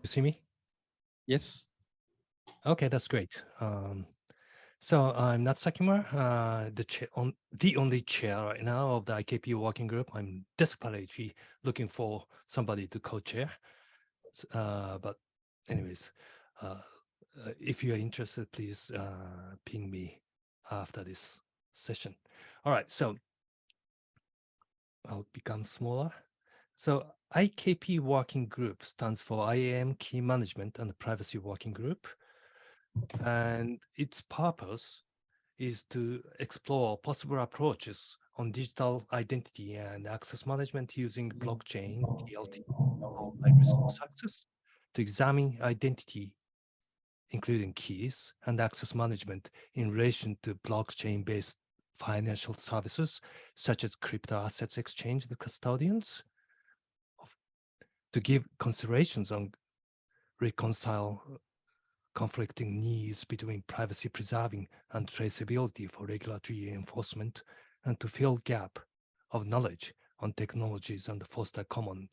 see me? Yes. Okay, that's great. So I'm not Sakimura, the only chair right now of the IKP Working Group. I'm desperately looking for somebody to co-chair. But anyways, if you are interested, please ping me after this session. All right, so I'll become smaller. So IKP Working Group stands for IAM Key Management and Privacy Working Group. And its purpose is to explore possible approaches on digital identity and access management using blockchain, DLT, by resource access, to examine identity, including keys and access management in relation to blockchain-based financial services, such as crypto assets exchange, the custodians, to give considerations on reconcile conflicting needs between privacy preserving and traceability for regulatory enforcement, and to fill gap of knowledge on technologies and foster common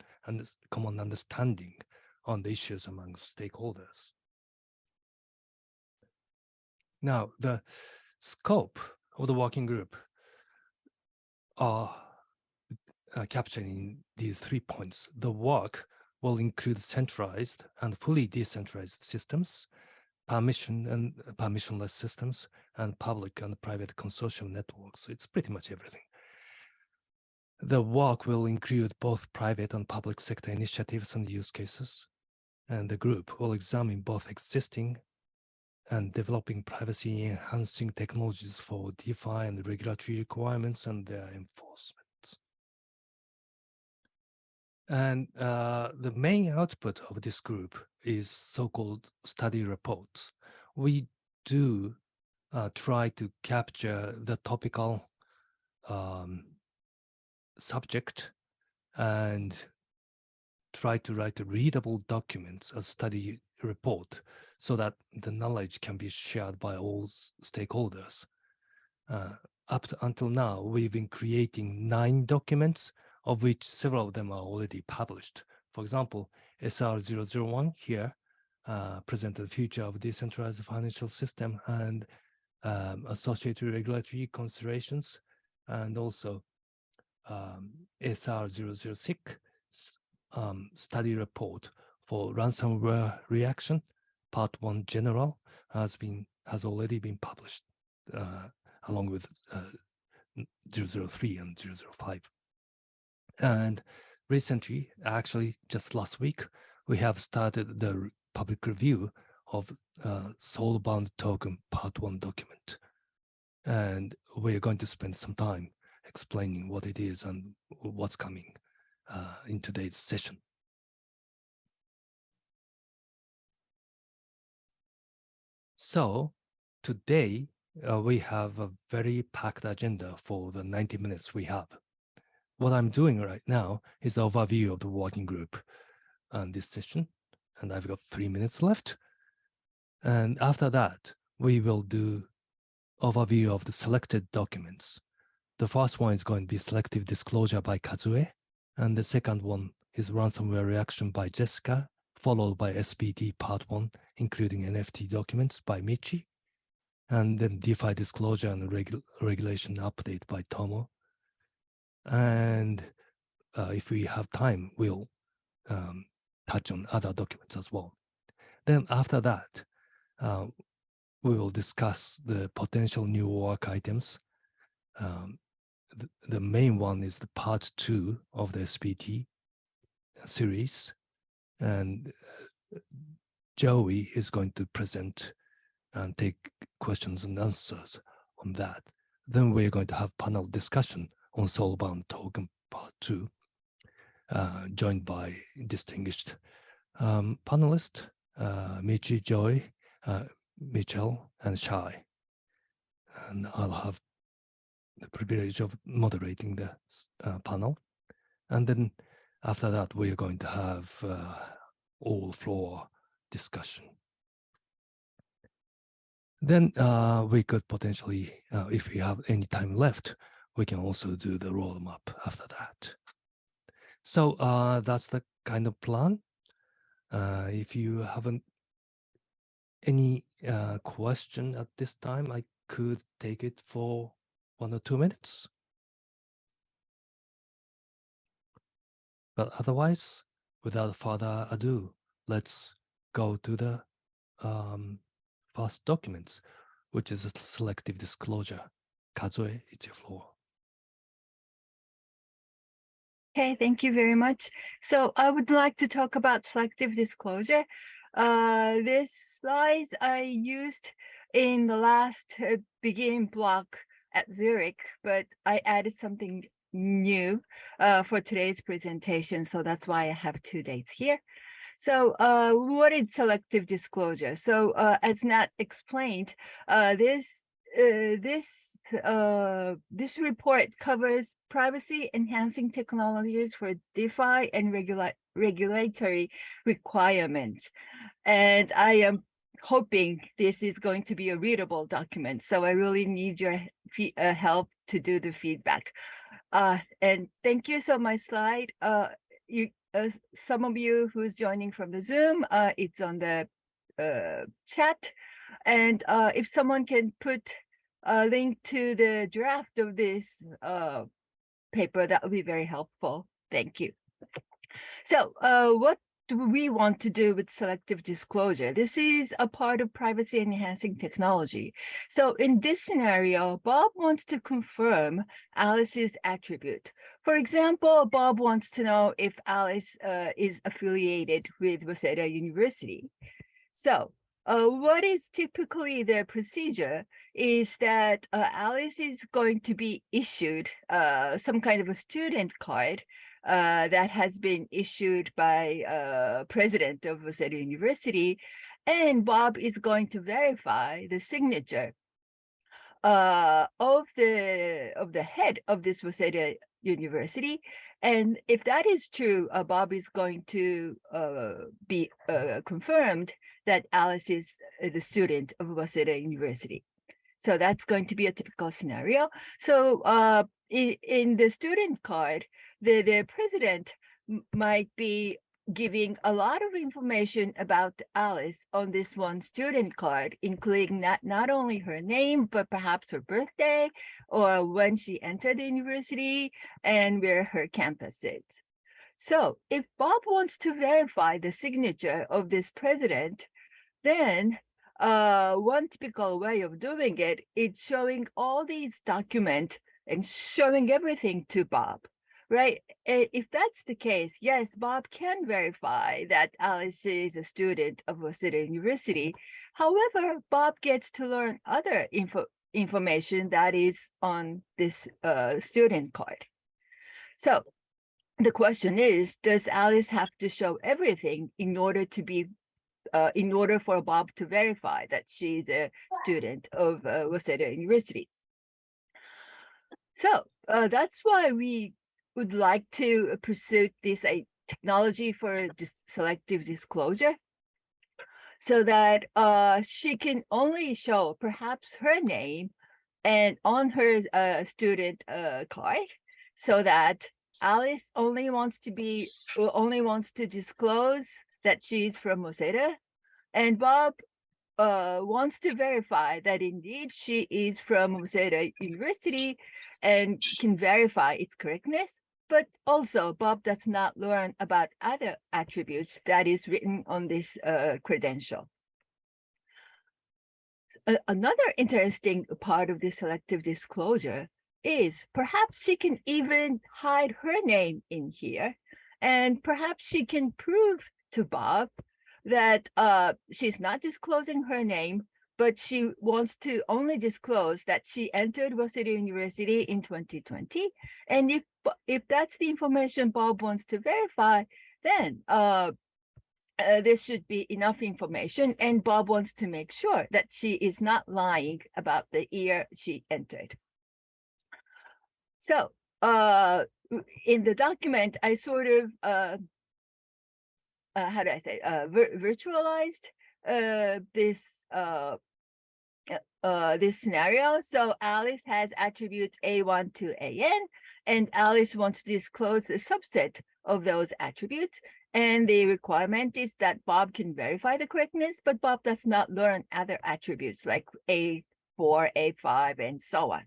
understanding on the issues among stakeholders. Now, the scope of the working group are captured in these 3 points. The work will include centralized and fully decentralized systems, permission and permissionless systems, and public and private consortium networks. So it's pretty much everything. The work will include both private and public sector initiatives and use cases. And the group will examine both existing and developing privacy-enhancing technologies for DeFi and regulatory requirements and their enforcement. And the main output of this group is so-called study reports. We do try to capture the topical subject and try to write readable documents, a study report, so that the knowledge can be shared by all stakeholders. Until now, we've been creating 9 documents, of which several of them are already published. For example, SR001 here present the future of decentralized financial system and associated regulatory considerations, and also SR006 study report for ransomware reaction, part 1 general, has already been published along with 003 and 005. And recently, actually just last week, we have started the public review of soul-bound token part 1 document. And we're going to spend some time explaining what it is and what's coming in today's session. So today, we have a very packed agenda for the 90 minutes we have. What I'm doing right now is the overview of the working group on this session, and I've got 3 minutes left. And after that, we will do overview of the selected documents. The first one is going to be selective disclosure by Kazue, and the second one is ransomware reaction by Jessica, followed by SBD part 1, including NFT documents by Michi, and then DeFi disclosure and regulation update by Tomo. And if we have time, we'll touch on other documents as well. Then after that, we will discuss the potential new work items. The main one is the part 2 of the SPT series, and Joey is going to present and take questions and answers on that. Then we're going to have panel discussion on soul-bound token part 2, joined by distinguished panelists, Michi, Joy, Mitchell, and Shai. And I'll have the privilege of moderating the panel. And then after that, we're going to have all floor discussion. Then we could potentially, if we have any time left, we can also do the roadmap after that. So that's the kind of plan. If you haven't any question at this time, I could take it for 1 or 2 minutes. But otherwise, without further ado, let's go to the first documents, which is a selective disclosure. Kazue, it's your floor. Okay, thank you very much. So I would like to talk about selective disclosure. This slides I used in the last BGIN block at Zurich, but I added something new for today's presentation. So that's why I have 2 dates here. So what is selective disclosure? So as Nat explained, this report covers privacy enhancing technologies for DeFi and regulatory requirements. And I am hoping this is going to be a readable document. So I really need your help to do the feedback. And thank you. So my slide, some of you who's joining from the Zoom, it's on the chat. And if someone can put a link to the draft of this paper, that would be very helpful. Thank you. So what do we want to do with selective disclosure? This is a part of privacy enhancing technology. So in this scenario, Bob wants to confirm Alice's attribute. For example, Bob wants to know if Alice is affiliated with Waseda University. So what is typically the procedure is that Alice is going to be issued some kind of a student card that has been issued by president of Waseda University, and Bob is going to verify the signature of the head of this Waseda University. And if that is true, Bob is going to be confirmed that Alice is the student of Waseda University. So that's going to be a typical scenario. So in the student card, the president might be giving a lot of information about Alice on this one student card, including not only her name, but perhaps her birthday or when she entered the university and where her campus is. So if Bob wants to verify the signature of this president, then one typical way of doing it is showing all these documents and showing everything to Bob, right? If that's the case, yes, Bob can verify that Alice is a student of Waseda University. However, Bob gets to learn other information that is on this student card. So the question is, does Alice have to show everything in order to be in order for Bob to verify that she's a student of Waseda University? So that's why we would like to pursue this technology for selective disclosure, so that she can only show perhaps her name and on her student card, so that Alice only wants to disclose that she's from Waseda, and Bob wants to verify that indeed she is from Waseda University and can verify its correctness. But also, Bob does not learn about other attributes that is written on this credential. Another interesting part of the selective disclosure is perhaps she can even hide her name in here, and perhaps she can prove to Bob that she's not disclosing her name, but she wants to only disclose that she entered Waseda University in 2020. And if that's the information Bob wants to verify, then there should be enough information, and Bob wants to make sure that she is not lying about the year she entered. So in the document, I sort of how do I say, virtualized this this scenario. So Alice has attributes A1 to AN, and Alice wants to disclose the subset of those attributes. And the requirement is that Bob can verify the correctness, but Bob does not learn other attributes like A4, A5, and so on.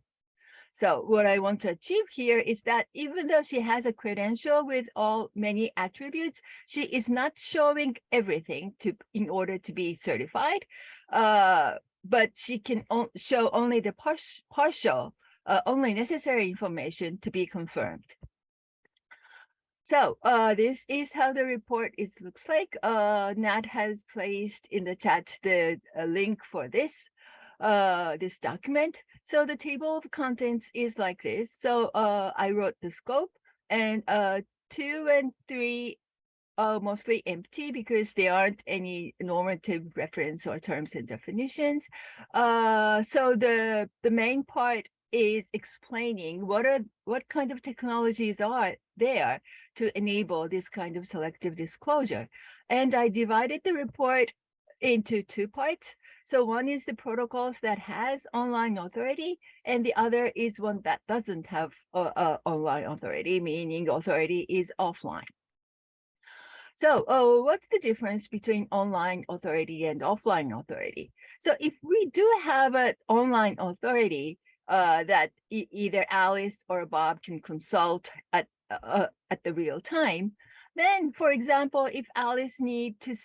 So what I want to achieve here is that even though she has a credential with many attributes, she is not showing everything in order to be certified, but she can show only the partial, only necessary information to be confirmed. So this is how the report looks like. Nat has placed in the chat the link for this document. So the table of contents is like this. So I wrote the scope, and 2 and 3 are mostly empty because there aren't any normative reference or terms and definitions. So the main part is explaining what kind of technologies are there to enable this kind of selective disclosure. And I divided the report into 2 parts. So one is the protocols that has online authority, and the other is one that doesn't have online authority, meaning authority is offline. So what's the difference between online authority and offline authority? So if we do have an online authority that either Alice or Bob can consult at the real time, then, for example, if Alice needs to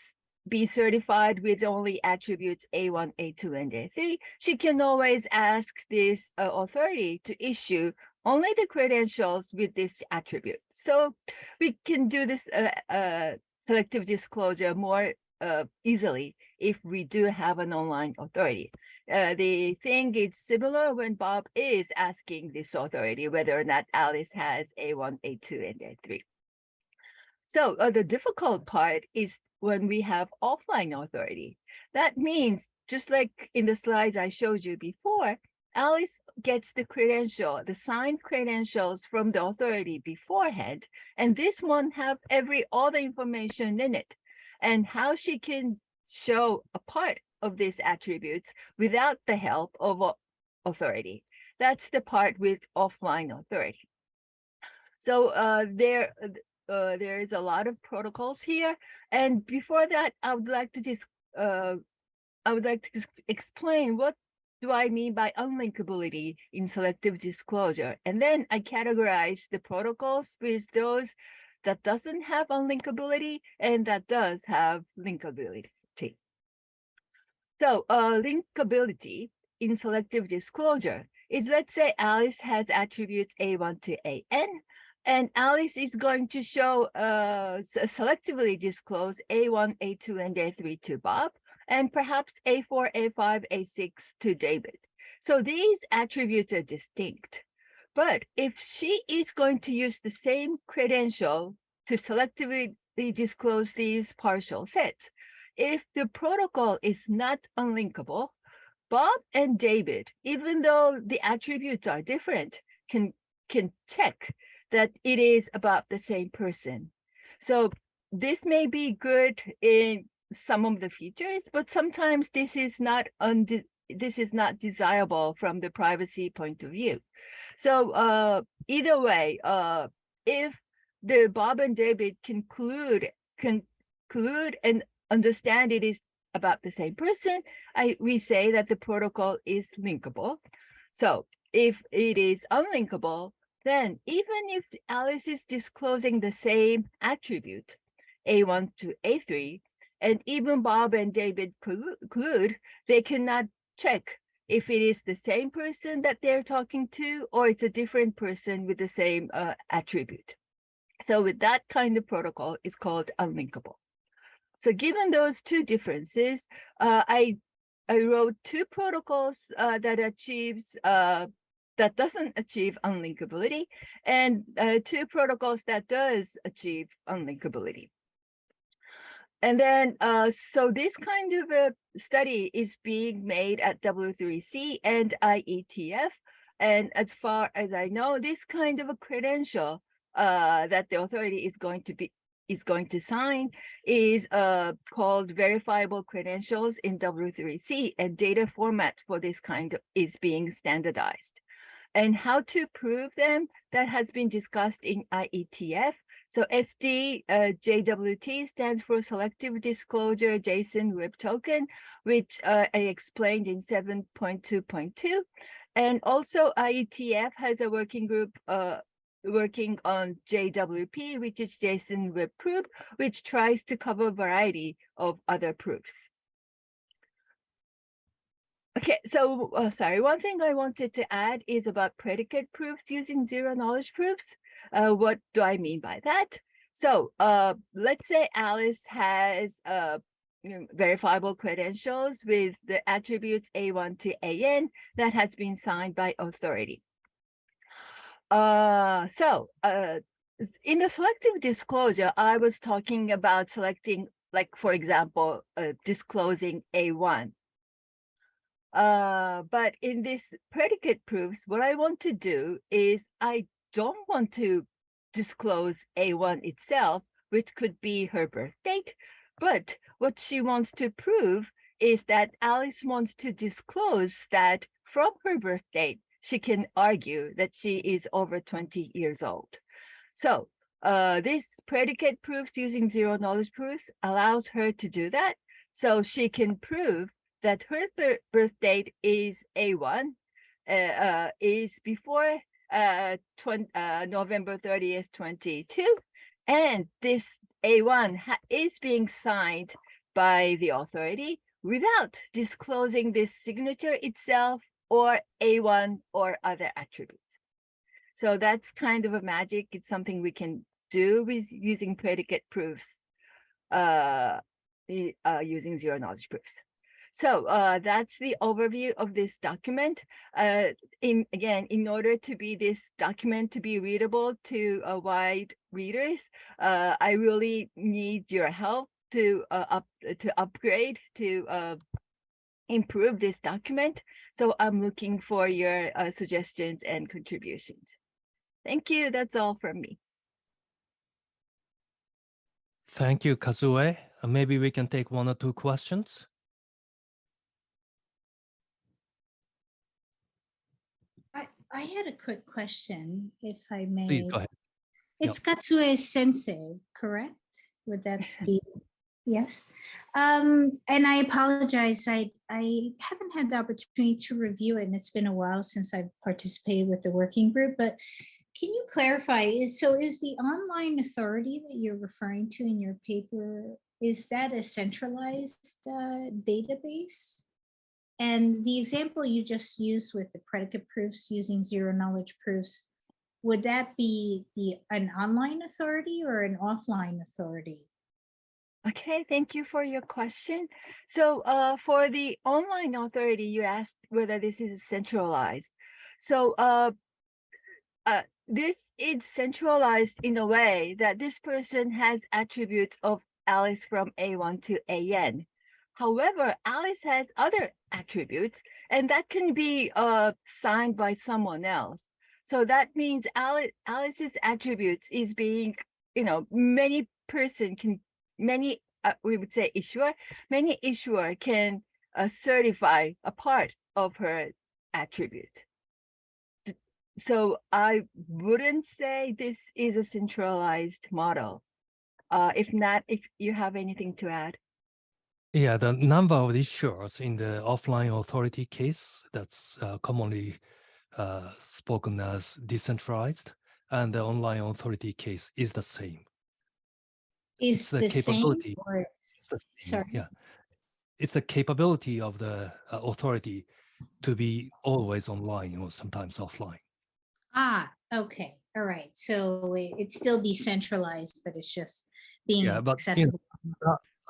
be certified with only attributes A1, A2, and A3, she can always ask this authority to issue only the credentials with this attribute. So we can do this selective disclosure more easily if we do have an online authority. The thing is similar when Bob is asking this authority whether or not Alice has A1, A2, and A3. So the difficult part is when we have offline authority. That means, just like in the slides I showed you before, Alice gets the credential, the signed credentials from the authority beforehand, and this one have all the information in it, and how she can show a part of these attributes without the help of authority. That's the part with offline authority. So there is a lot of protocols here, and before that, I would like to explain what do I mean by unlinkability in selective disclosure, and then I categorize the protocols with those that doesn't have unlinkability and that does have linkability. So linkability in selective disclosure is, let's say Alice has attributes A1 to AN, and Alice is going to show selectively disclose A1, A2, and A3 to Bob, and perhaps A4, A5, A6 to David. So these attributes are distinct. But if she is going to use the same credential to selectively disclose these partial sets, if the protocol is not unlinkable, Bob and David, even though the attributes are different, can check that it is about the same person. So this may be good in some of the features, but sometimes this is not desirable from the privacy point of view. So either way, if the Bob and David conclude and understand it is about the same person, we say that the protocol is linkable. So if it is unlinkable, then even if Alice is disclosing the same attribute, A1 to A3, and even Bob and David conclude, they cannot check if it is the same person that they're talking to or it's a different person with the same attribute. So with that kind of protocol is called unlinkable. So given those two differences, I wrote 2 protocols that doesn't achieve unlinkability, and 2 protocols that does achieve unlinkability. And then, so this kind of a study is being made at W3C and IETF. And as far as I know, this kind of a credential that the authority is going to sign is called verifiable credentials in W3C, and data format for this kind is being standardized. And how to prove them, that has been discussed in IETF. So JWT stands for Selective Disclosure JSON Web Token, which I explained in 7.2.2. And also IETF has a working group working on JWP, which is JSON Web Proof, which tries to cover a variety of other proofs. Okay, so sorry, one thing I wanted to add is about predicate proofs using zero knowledge proofs. What do I mean by that? So let's say Alice has verifiable credentials with the attributes A1 to AN that has been signed by authority. In the selective disclosure, I was talking about selecting, like, for example, disclosing A1. But in this predicate proofs, what I want to do is I don't want to disclose A1 itself, which could be her birth date, but what she wants to prove is that Alice wants to disclose that from her birth date, she can argue that she is over 20 years old. So this predicate proofs using zero knowledge proofs allows her to do that. So she can prove that her birth date is A1, is before November 30th, 22, and this A1 is being signed by the authority without disclosing this signature itself or A1 or other attributes. So that's kind of a magic. It's something we can do with using predicate proofs, using zero knowledge proofs. So that's the overview of this document. Again, in order to be this document to be readable to wide readers, I really need your help to upgrade, to improve this document. So I'm looking for your suggestions and contributions. Thank you. That's all from me. Thank you, Kazue. Maybe we can take one or two questions. I had a quick question, if I may. Please go ahead. It's Katsue Sensei, correct? Would that be? Yes. And I apologize. I haven't had the opportunity to review it, and it's been a while since I've participated with the working group. But can you clarify? Is the online authority that you're referring to in your paper, is that a centralized database? And the example you just used with the predicate proofs using zero knowledge proofs, would that be an online authority or an offline authority? Okay, thank you for your question. So for the online authority, you asked whether this is centralized. So this is centralized in a way that this person has attributes of Alice from A1 to AN. However, Alice has other attributes, and that can be signed by someone else. So that means Alice's attributes is being, many we would say many issuer can certify a part of her attribute. So I wouldn't say this is a centralized model. If not, if you have anything to add. Yeah, the number of issuers in the offline authority case, that's commonly spoken as decentralized, and the online authority case is the same. Is the capability. same? Or sorry. Yeah, it's the capability of the authority to be always online or sometimes offline. Ah, okay. All right. So it's still decentralized, but it's just being accessible.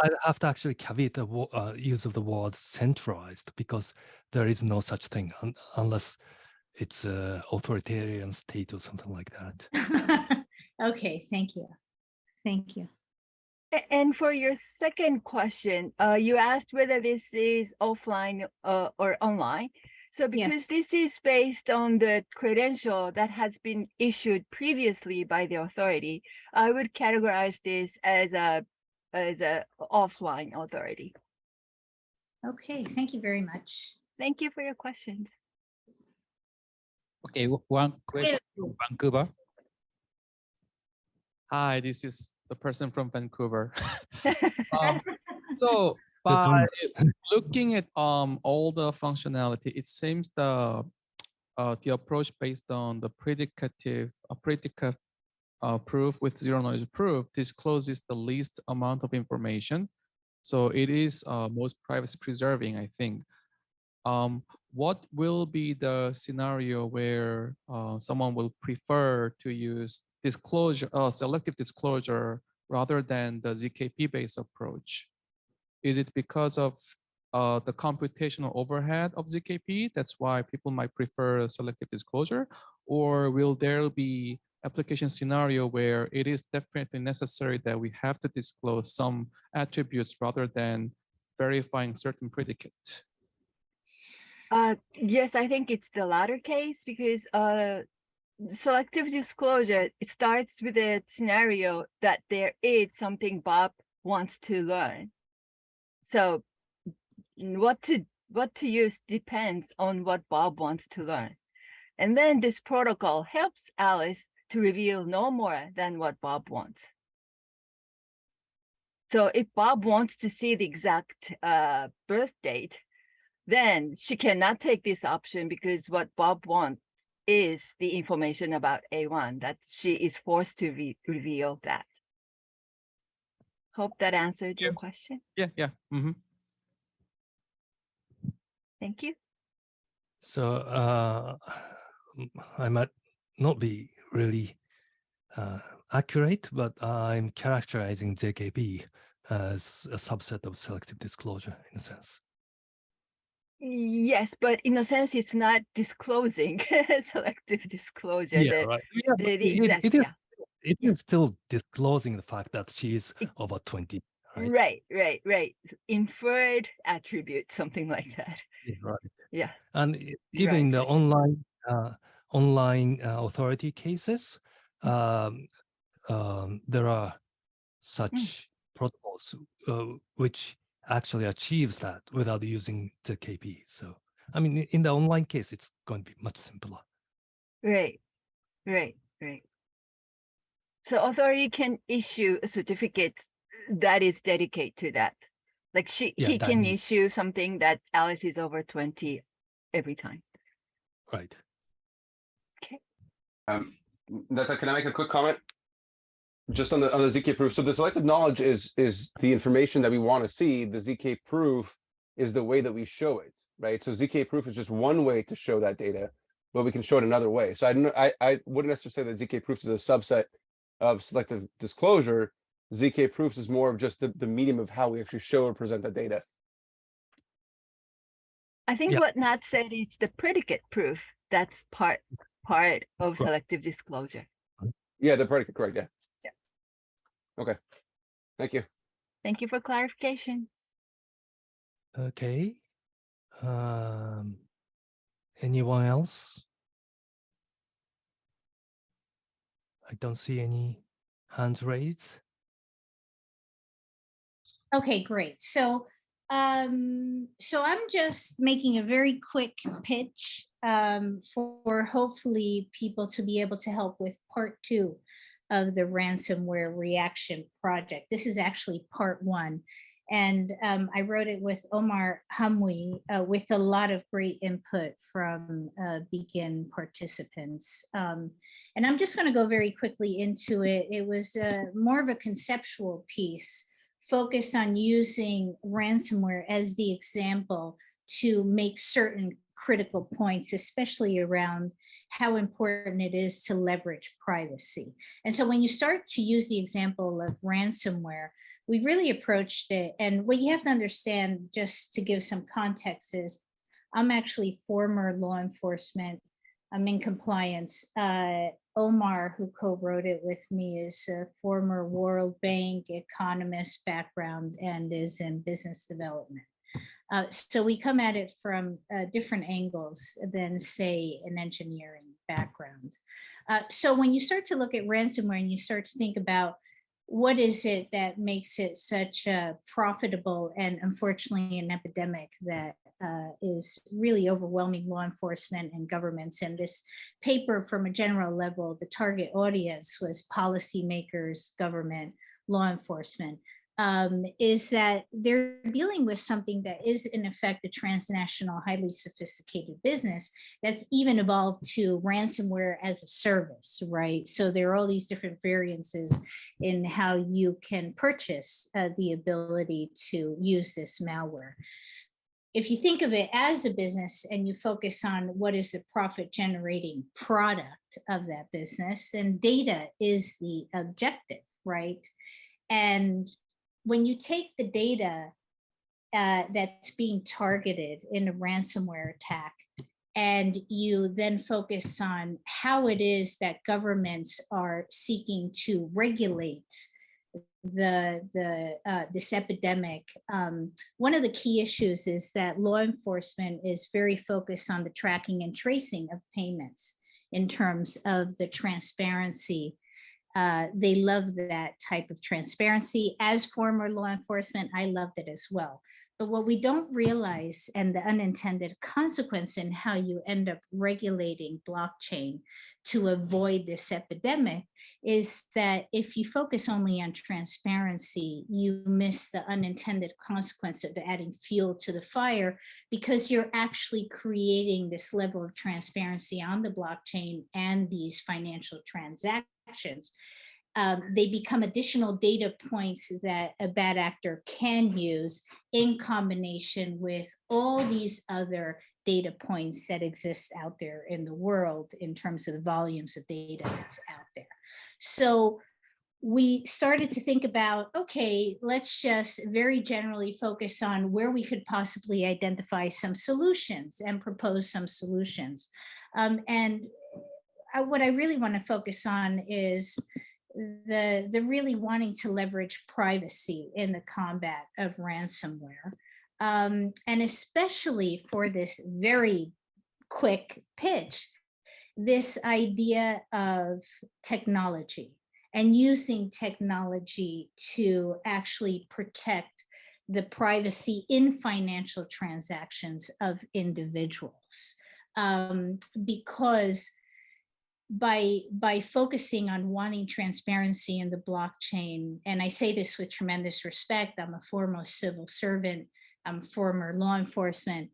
I have to actually caveat the use of the word centralized, because there is no such thing unless it's an authoritarian state or something like that. Okay, thank you. Thank you. And for your second question, you asked whether this is offline or online. So because this is based on the credential that has been issued previously by the authority, I would categorize this as a offline authority. Okay, thank you very much. Thank you for your questions. Okay, one question from Vancouver. Hi, this is the person from Vancouver. So So by don't- looking at all the functionality, it seems the approach based on the predicate proof with zero knowledge proof discloses the least amount of information. So it is most privacy preserving, I think. What will be the scenario where someone will prefer to use disclosure, selective disclosure rather than the ZKP-based approach? Is it because of the computational overhead of ZKP? That's why people might prefer selective disclosure? Or will there be application scenario where it is definitely necessary that we have to disclose some attributes rather than verifying certain predicates? Yes, I think it's the latter case because selective disclosure, it starts with a scenario that there is something Bob wants to learn. So what to use depends on what Bob wants to learn. And then this protocol helps Alice to reveal no more than what Bob wants. So if Bob wants to see the exact birth date, then she cannot take this option because what Bob wants is the information about A1, that she is forced to reveal that. Hope that answered your question. Yeah. Mm-hmm. Thank you. So I might not be really accurate, but I'm characterizing ZKP as a subset of selective disclosure in a sense. Yes, but in a sense, it's not disclosing selective disclosure. Yeah, right. Yeah, but it is still disclosing the fact that she is over 20. Right. Right. Inferred attribute, something like that. Yeah, right. Yeah. And even in the online authority cases, there are such protocols which actually achieves that without using the KP. So, I mean, in the online case, it's going to be much simpler. Right. So authority can issue a certificate that is dedicated to that. Like he can issue something that Alice is over 20 every time. Right. Okay. Can I make a quick comment? Just on the ZK proof. So the selective knowledge is the information that we want to see. The ZK proof is the way that we show it, right? So ZK proof is just one way to show that data, but we can show it another way. So I wouldn't necessarily say that ZK proofs is a subset of selective disclosure. ZK proofs is more of just the medium of how we actually show or present the data. I think what Nat said is the predicate proof. That's part of selective disclosure. Yeah, the predicate, correct. Yeah. Okay. Thank you. Thank you for clarification. Okay. Anyone else? I don't see any hands raised. Okay, great. So I'm just making a very quick pitch for hopefully people to be able to help with part 2 of the ransomware reaction project. This is actually part 1. And I wrote it with Omar Hamwi with a lot of great input from BGIN participants. And I'm just going to go very quickly into it. It was more of a conceptual piece focused on using ransomware as the example to make certain critical points, especially around how important it is to leverage privacy. And so when you start to use the example of ransomware, we really approached it. And what you have to understand, just to give some context, is I'm actually former law enforcement. I'm in compliance. Omar, who co-wrote it with me, is a former World Bank economist background and is in business development. So we come at it from different angles than, say, an engineering background. So when you start to look at ransomware and you start to think about what is it that makes it such a profitable and unfortunately an epidemic that is really overwhelming law enforcement and governments. And this paper, from a general level, the target audience was policymakers, government, law enforcement, is that they're dealing with something that is in effect a transnational, highly sophisticated business that's even evolved to ransomware as a service, right? So there are all these different variances in how you can purchase the ability to use this malware. If you think of it as a business and you focus on what is the profit generating product of that business, then data is the objective, right? And when you take the data that's being targeted in a ransomware attack, and you then focus on how it is that governments are seeking to regulate this epidemic, one of the key issues is that law enforcement is very focused on the tracking and tracing of payments in terms of the transparency. They love that type of transparency. As former law enforcement, I loved it as well. But what we don't realize, and the unintended consequence in how you end up regulating blockchain to avoid this epidemic, is that if you focus only on transparency, you miss the unintended consequence of adding fuel to the fire, because you're actually creating this level of transparency on the blockchain and these financial transactions. They become additional data points that a bad actor can use in combination with all these other data points that exist out there in the world in terms of the volumes of data that's out there. So we started to think about, okay, let's just very generally focus on where we could possibly identify some solutions and propose some solutions. What I really want to focus on is the really wanting to leverage privacy in the combat of ransomware. And especially for this very quick pitch, this idea of technology and using technology to actually protect the privacy in financial transactions of individuals. Because by focusing on wanting transparency in the blockchain, and I say this with tremendous respect, I'm a former civil servant, I'm former law enforcement.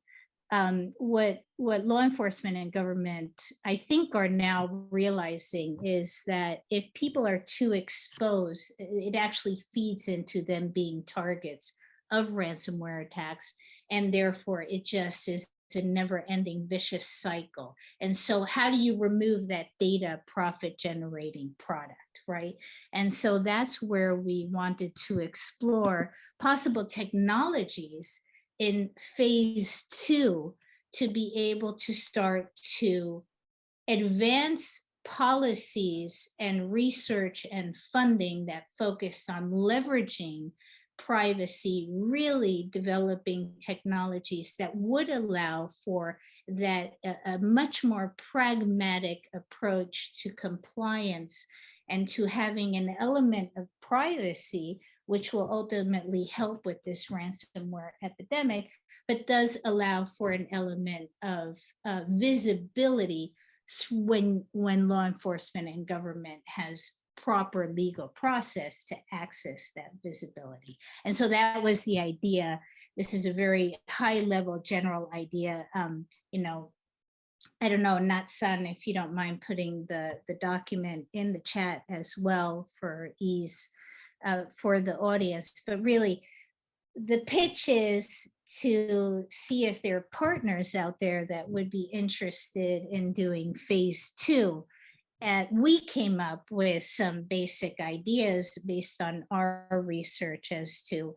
What law enforcement and government, I think, are now realizing is that if people are too exposed, it actually feeds into them being targets of ransomware attacks, and therefore it just is a never-ending vicious cycle. And so how do you remove that data profit generating product, right? And so that's where we wanted to explore possible technologies in phase 2 to be able to start to advance policies and research and funding that focused on leveraging privacy, really developing technologies that would allow for that a much more pragmatic approach to compliance and to having an element of privacy, which will ultimately help with this ransomware epidemic, but does allow for an element of visibility when law enforcement and government has proper legal process to access that visibility. And so that was the idea. This is a very high level general idea. You know, I don't know, Natsan, if you don't mind putting the document in the chat as well for ease for the audience, but really the pitch is to see if there are partners out there that would be interested in doing phase 2. We came up with some basic ideas based on our research as to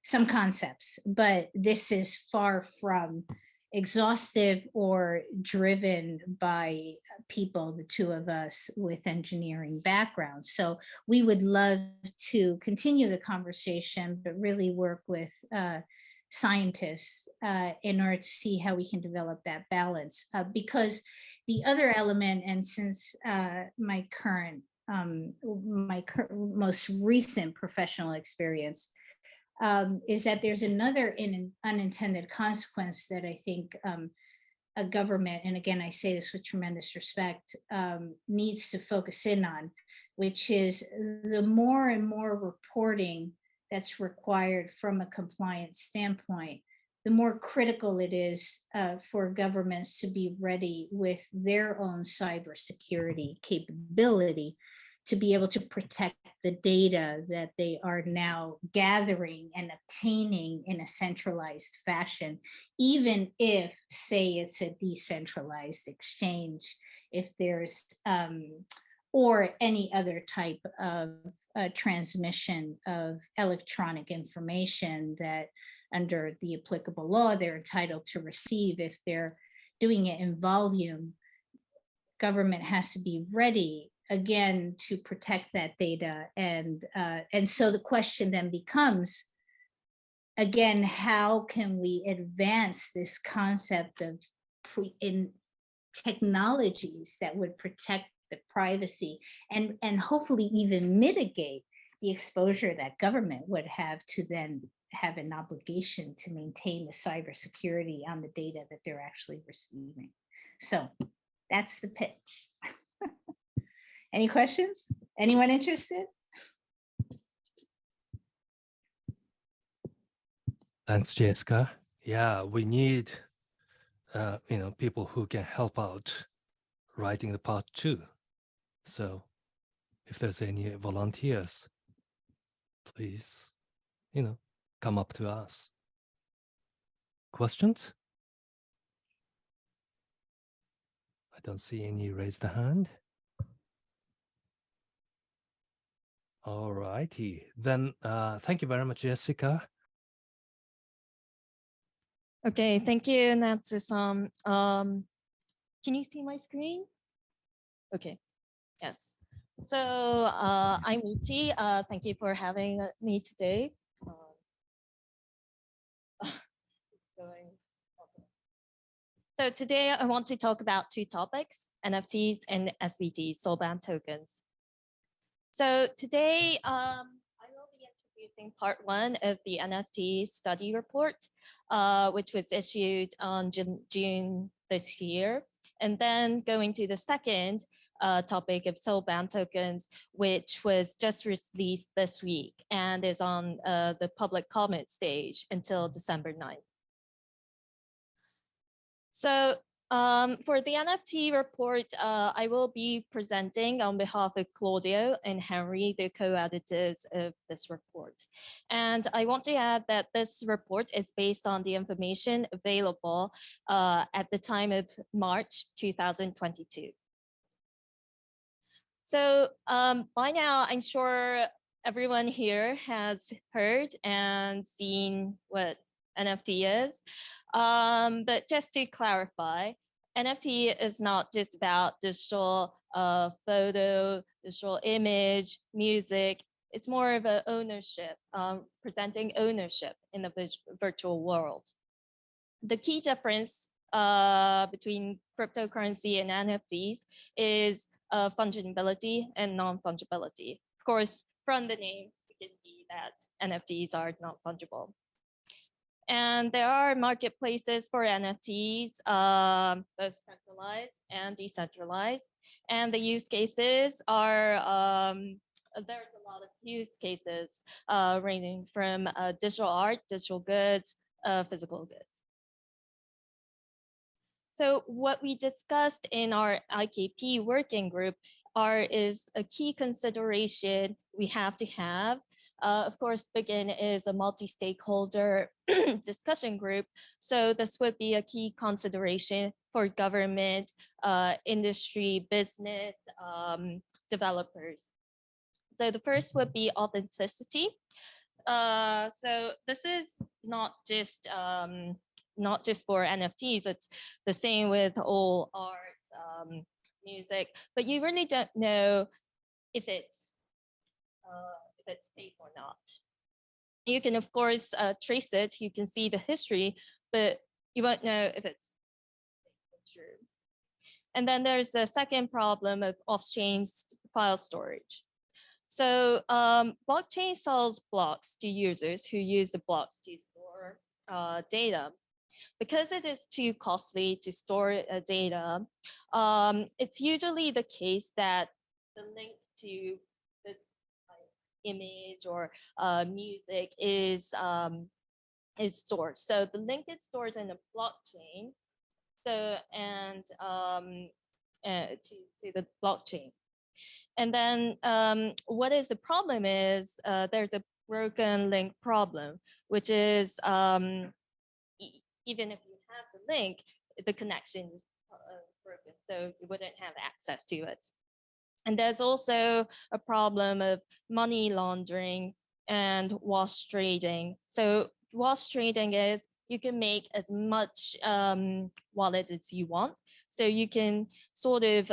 some concepts, but this is far from exhaustive or driven by people, the two of us with engineering backgrounds. So we would love to continue the conversation, but really work with scientists in order to see how we can develop that balance. Because the other element, and since my most recent professional experience, is that there's another unintended consequence that I think a government, and again, I say this with tremendous respect, needs to focus in on, which is the more and more reporting that's required from a compliance standpoint, the more critical it is for governments to be ready with their own cybersecurity capability to be able to protect the data that they are now gathering and obtaining in a centralized fashion, even if, say, it's a decentralized exchange, if there's, or any other type of transmission of electronic information that under the applicable law they're entitled to receive. If they're doing it in volume, government has to be ready again to protect that data. And so the question then becomes, again, how can we advance this concept of in technologies that would protect the privacy and hopefully even mitigate the exposure that government would have to then have an obligation to maintain the cybersecurity on the data that they're actually receiving. So that's the pitch. Any questions? Anyone interested? Thanks, Jessica. Yeah, we need people who can help out writing the part 2. So if there's any volunteers, please, come up to us. Questions? I don't see any raised hand. All righty. Then thank you very much, Jessica. Okay, thank you, Natsu-san. Can you see my screen? Okay, yes. So I'm Michi. Thank you for having me today. So today I want to talk about 2 topics, NFTs and SBTs, soul-bound tokens. So today I will be introducing part 1 of the NFT study report, which was issued on June this year. And then going to the second topic of soul-bound tokens, which was just released this week and is on the public comment stage until December 9th. So for the NFT report, I will be presenting on behalf of Claudio and Henry, the co-editors of this report. And I want to add that this report is based on the information available at the time of March 2022. So by now, I'm sure everyone here has heard and seen what NFT is. But just to clarify, NFT is not just about digital photo, digital image, music. It's more of an ownership, presenting ownership in the virtual world. The key difference between cryptocurrency and NFTs is fungibility and non-fungibility. Of course, from the name, you can see that NFTs are not fungible. And there are marketplaces for NFTs, both centralized and decentralized. And the use cases are, there's a lot of use cases ranging from digital art, digital goods, physical goods. So what we discussed in our IKP working group is a key consideration we have to have. Of course, BGIN is a multi-stakeholder discussion group. So this would be a key consideration for government, industry, business, developers. So the first would be authenticity. So this is not just for NFTs, it's the same with all art, music, but you really don't know if it's fake or not. You can, of course, trace it. You can see the history, but you won't know if it's true. And then there's the second problem of off-chain file storage. So blockchain sells blocks to users who use the blocks to store data. Because it is too costly to store data, it's usually the case that the link to the image or music is stored. So the link is stored in a blockchain. So to the blockchain. And then what is the problem is there's a broken link problem, which is even if you have the link, the connection is broken, so you wouldn't have access to it. And there's also a problem of money laundering and wash trading. So wash trading is you can make as much wallet as you want. So you can sort of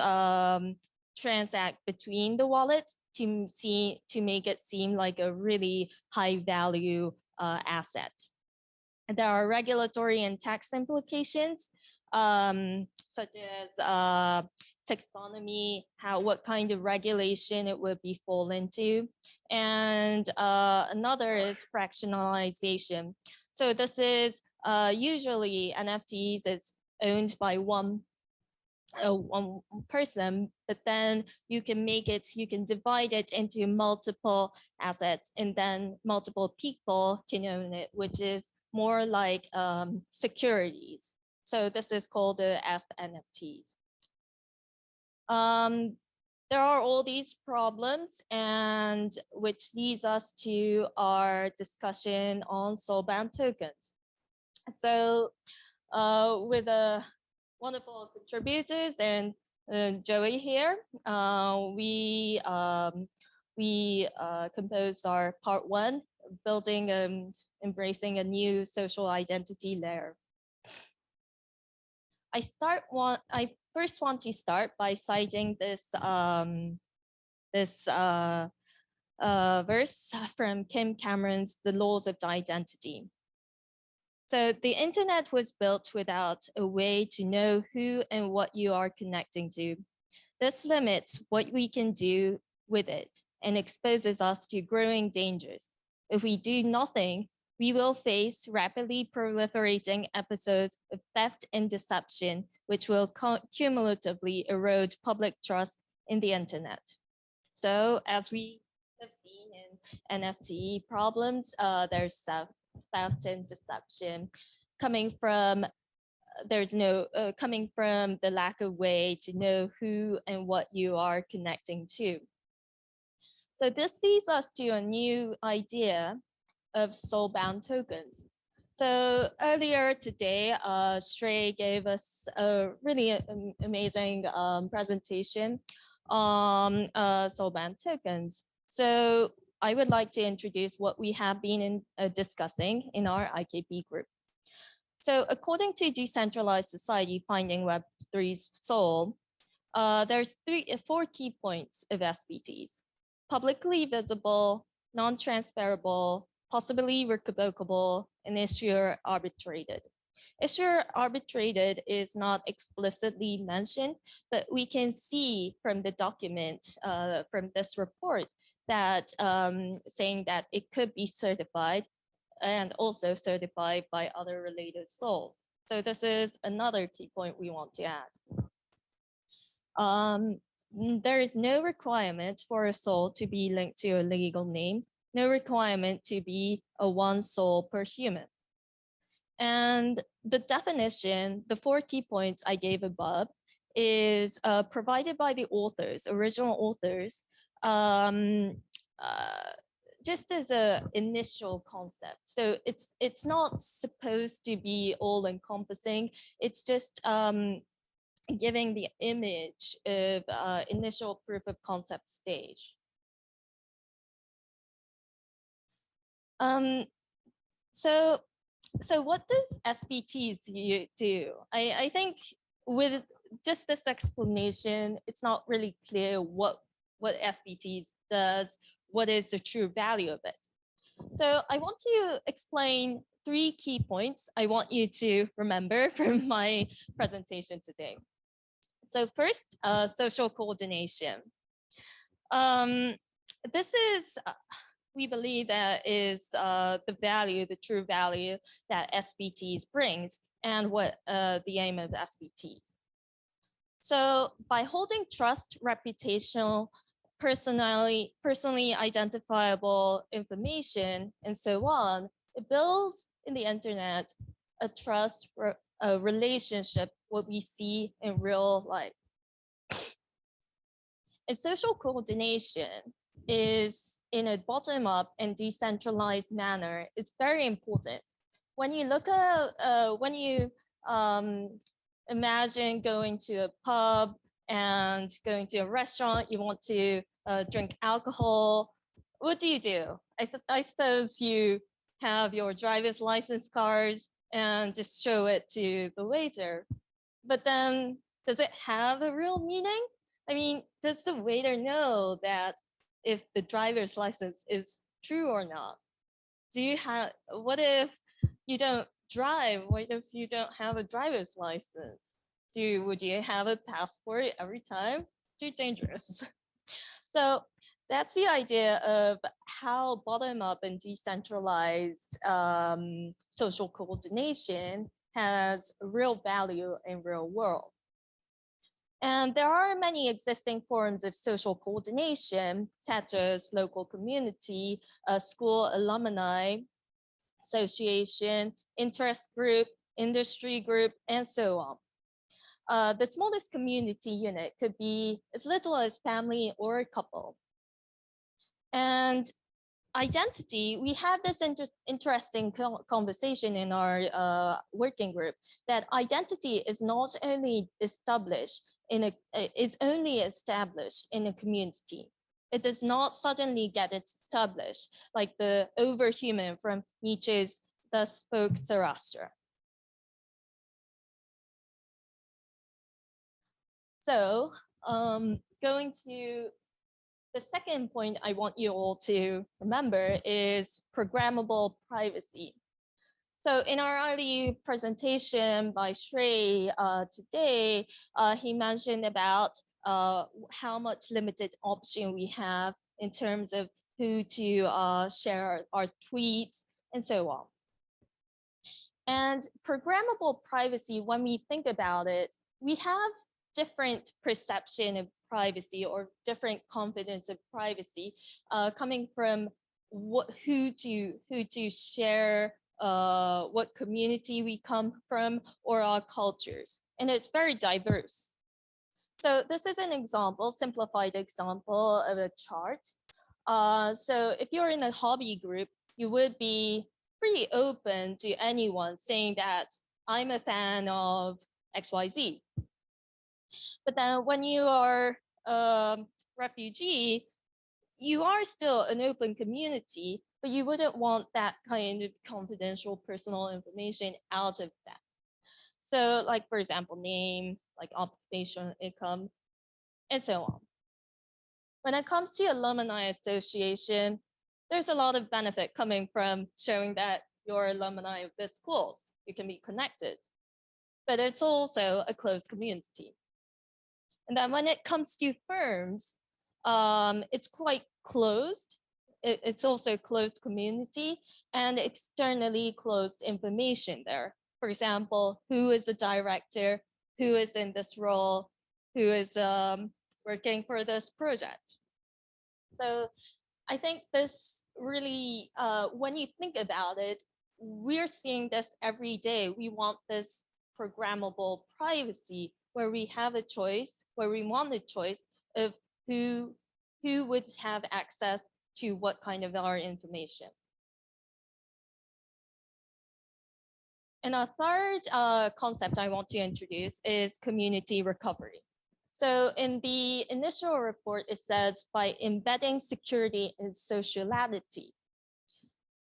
transact between the wallets to make it seem like a really high value asset. And there are regulatory and tax implications, such as taxonomy, what kind of regulation it would be fall into. And another is fractionalization. So this is usually NFTs is owned by one person, but then you can divide it into multiple assets, and then multiple people can own it, which is more like securities. So this is called the FNFTs. There are all these problems, and which leads us to our discussion on soulbound tokens. So with wonderful contributors and Joey here, we composed our part one, building and embracing a new social identity layer. I first want to start by citing this verse from Kim Cameron's The Laws of Identity. So the internet was built without a way to know who and what you are connecting to. This limits what we can do with it and exposes us to growing dangers. If we do nothing, we will face rapidly proliferating episodes of theft and deception, which will cumulatively erode public trust in the internet. So as we have seen in NFT problems, there's theft and deception coming from the lack of way to know who and what you are connecting to. So this leads us to a new idea of soulbound tokens. So earlier today, Shai gave us a really amazing presentation on soulbound tokens. So I would like to introduce what we have been discussing in our IKP group. So according to Decentralized Society Finding Web3's Soul, there's 4 key points of SBTs: publicly visible, non-transferable, possibly revocable, and issuer arbitrated. Issuer arbitrated is not explicitly mentioned, but we can see from the document, from this report, that saying that it could be certified and also certified by other related SOL. So this is another key point we want to add. There is no requirement for a SOL to be linked to a legal name, no requirement to be a one SOL per human. And the definition, the 4 key points I gave above, is provided by the authors, original authors, just as an initial concept. So it's not supposed to be all encompassing. It's just giving the image of initial proof of concept stage. So what does SBTs do? I think with just this explanation, it's not really clear what SBTs does, what is the true value of it. So I want to explain 3 key points I want you to remember from my presentation today. So first, social coordination. this is, we believe that is the value, the true value that SBTs brings, and what the aim of SBTs. So by holding trust, reputational, personally identifiable information, and so on, it builds in the internet a trust, a relationship, what we see in real life. And social coordination is in a bottom-up and decentralized manner. It's very important. When you look at, when you imagine going to a pub and going to a restaurant, you want to drink alcohol, what do? I suppose you have your driver's license card and just show it to the waiter. But then, does it have a real meaning? I mean, does the waiter know that if the driver's license is true or not? What if you don't drive? What if you don't have a driver's license? Would you have a passport every time? Too dangerous. So that's the idea of how bottom-up and decentralized social coordination has real value in real world. And there are many existing forms of social coordination, such as local community, school alumni association, interest group, industry group, and so on. The smallest community unit could be as little as family or a couple. And identity, we had this interesting conversation in our working group that identity is not only established is only established in a community. It does not suddenly get established like the overhuman from Nietzsche's Thus Spoke Zarathustra. So going to the second point I want you all to remember is programmable privacy. So in our early presentation by Shai today, he mentioned about how much limited option we have in terms of who to share our tweets and so on. And programmable privacy, when we think about it, we have different perception of privacy or different confidence of privacy coming from who to share, what community we come from, or our cultures. And it's very diverse. So this is an example, simplified example of a chart. So if you're in a hobby group, you would be pretty open to anyone saying that I'm a fan of XYZ. But then when you are a refugee, you are still an open community, but you wouldn't want that kind of confidential personal information out of that. So like, for example, name, like occupation, income, and so on. When it comes to alumni association, there's a lot of benefit coming from showing that you're alumni of this schools. You can be connected, but it's also a closed community. And then when it comes to firms, it's quite closed. It's also a closed community and externally closed information there. For example, who is the director, who is in this role, who is working for this project. So I think this really, when you think about it, we're seeing this every day. We want this programmable privacy where we have a choice, where we want a choice of who would have access to what kind of our information. And our third concept I want to introduce is community recovery. So in the initial report, it says by embedding security in sociality.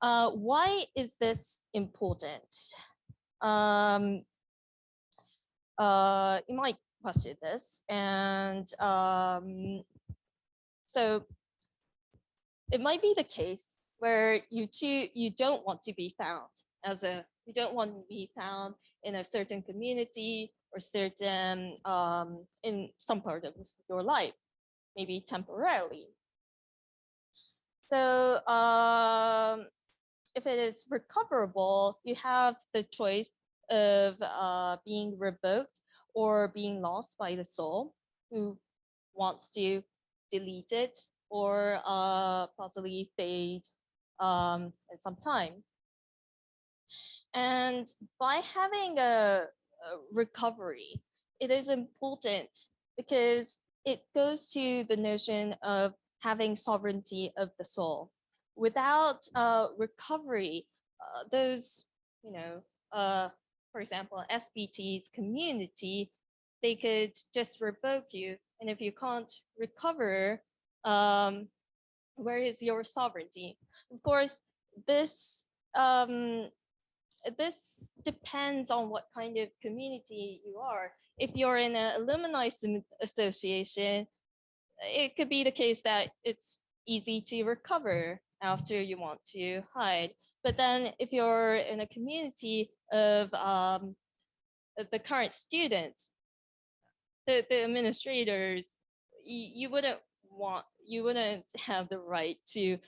Why is this important? You might question this, and so it might be the case where you don't want to be found you don't want to be found in a certain community or certain in some part of your life, maybe temporarily. So if it is recoverable, you have the choice of being revoked or being lost by the soul who wants to delete it or possibly fade in some time. And by having a recovery, it is important because it goes to the notion of having sovereignty of the soul. Without recovery, those, for example, SBT's community, they could just revoke you. And if you can't recover, where is your sovereignty? Of course, this this depends on what kind of community you are. If you're in an alumni association, it could be the case that it's easy to recover after you want to hide. But then if you're in a community of the current students, the administrators, you wouldn't have the right to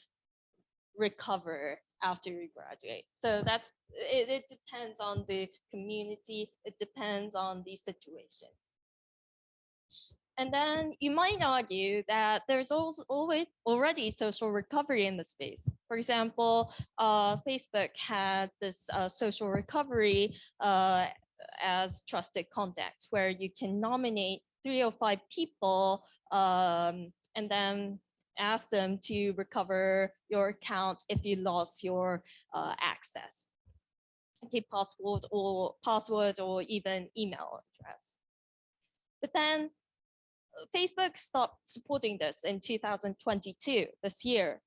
recover after you graduate. So that's it depends on the community, it depends on the situation. And then you might argue that there's also already social recovery in the space. For example, Facebook had this social recovery as trusted contacts, where you can nominate 3 or 5 people and then ask them to recover your account if you lost your access to password or even email address. But then Facebook stopped supporting this in 2022, this year.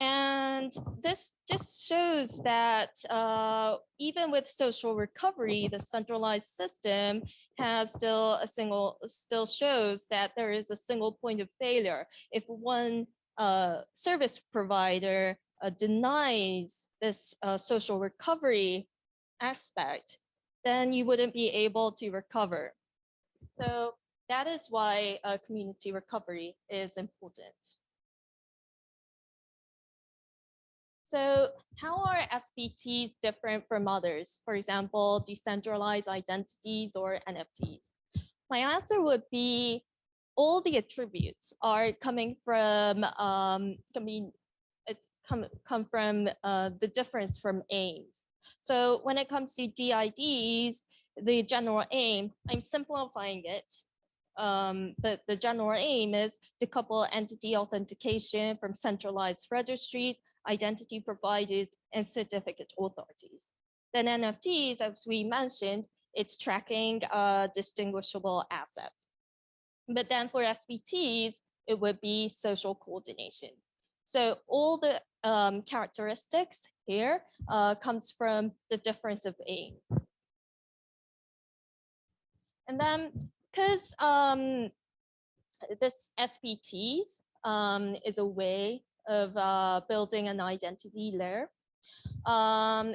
And this just shows that even with social recovery, the centralized system has still shows that there is a single point of failure. If one service provider denies this social recovery aspect, then you wouldn't be able to recover. So that is why community recovery is important. So how are SBTs different from others? For example, decentralized identities or NFTs? My answer would be all the attributes are coming from come from the difference from aims. So when it comes to DIDs, the general aim, I'm simplifying it, but the general aim is to couple entity authentication from centralized registries, identity providers, and certificate authorities. Then NFTs, as we mentioned, it's tracking distinguishable assets. But then for SBTs, it would be social coordination. So all the characteristics here comes from the difference of aim. And then because this SBTs is a way of building an identity layer,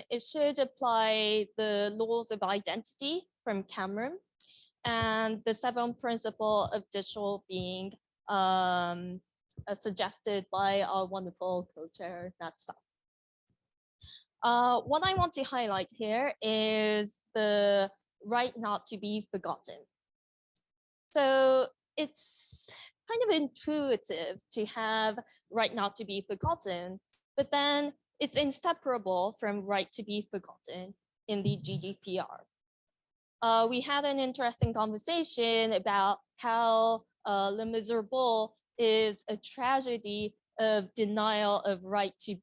it should apply the laws of identity from Cameron and the 7 principles of digital being suggested by our wonderful co-chair, Natsa. What I want to highlight here is the right not to be forgotten. So it's kind of intuitive to have right not to be forgotten, but then it's inseparable from right to be forgotten in the GDPR. We had an interesting conversation about how Le Miserable is a tragedy of denial of right to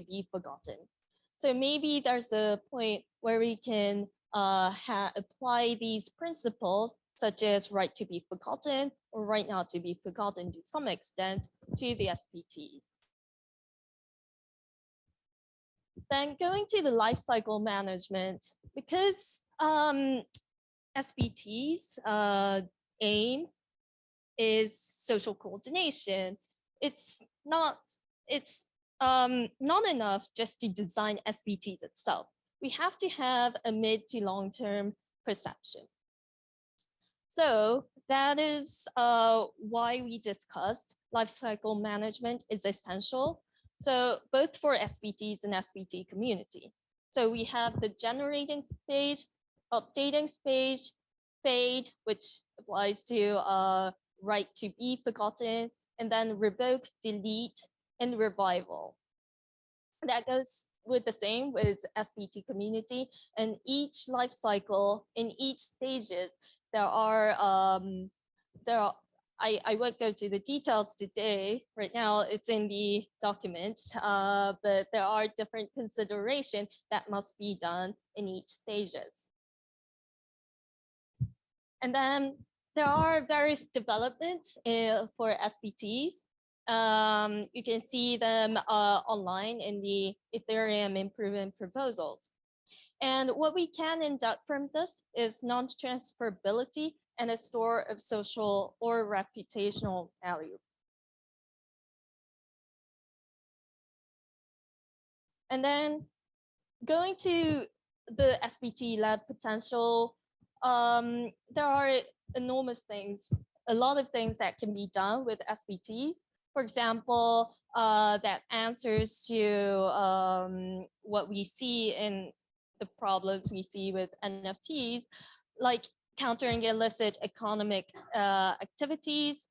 be forgotten. So maybe there's a point where we can apply these principles, such as right to be forgotten or right not to be forgotten to some extent, to the SBTs. Then going to the lifecycle management, because SBT's aim is social coordination, it's not enough just to design SBTs itself. We have to have a mid to long-term perception. So that is why we discussed lifecycle management is essential. So both for SBTs and SBT community. So we have the generating stage, updating stage, fade, which applies to right to be forgotten, and then revoke, delete, and revival. That goes with the same with SBT community, and each life cycle in each stages there are I won't go to the details today. Right now, it's in the document, but there are different considerations that must be done in each stages. And then there are various developments for SBTs. You can see them online in the Ethereum improvement proposals. And what we can induct from this is non-transferability and a store of social or reputational value. And then going to the SBT lab potential, there are enormous things, a lot of things that can be done with SBTs. For example, that answers to what we see in the problems we see with NFTs, like countering illicit economic activities,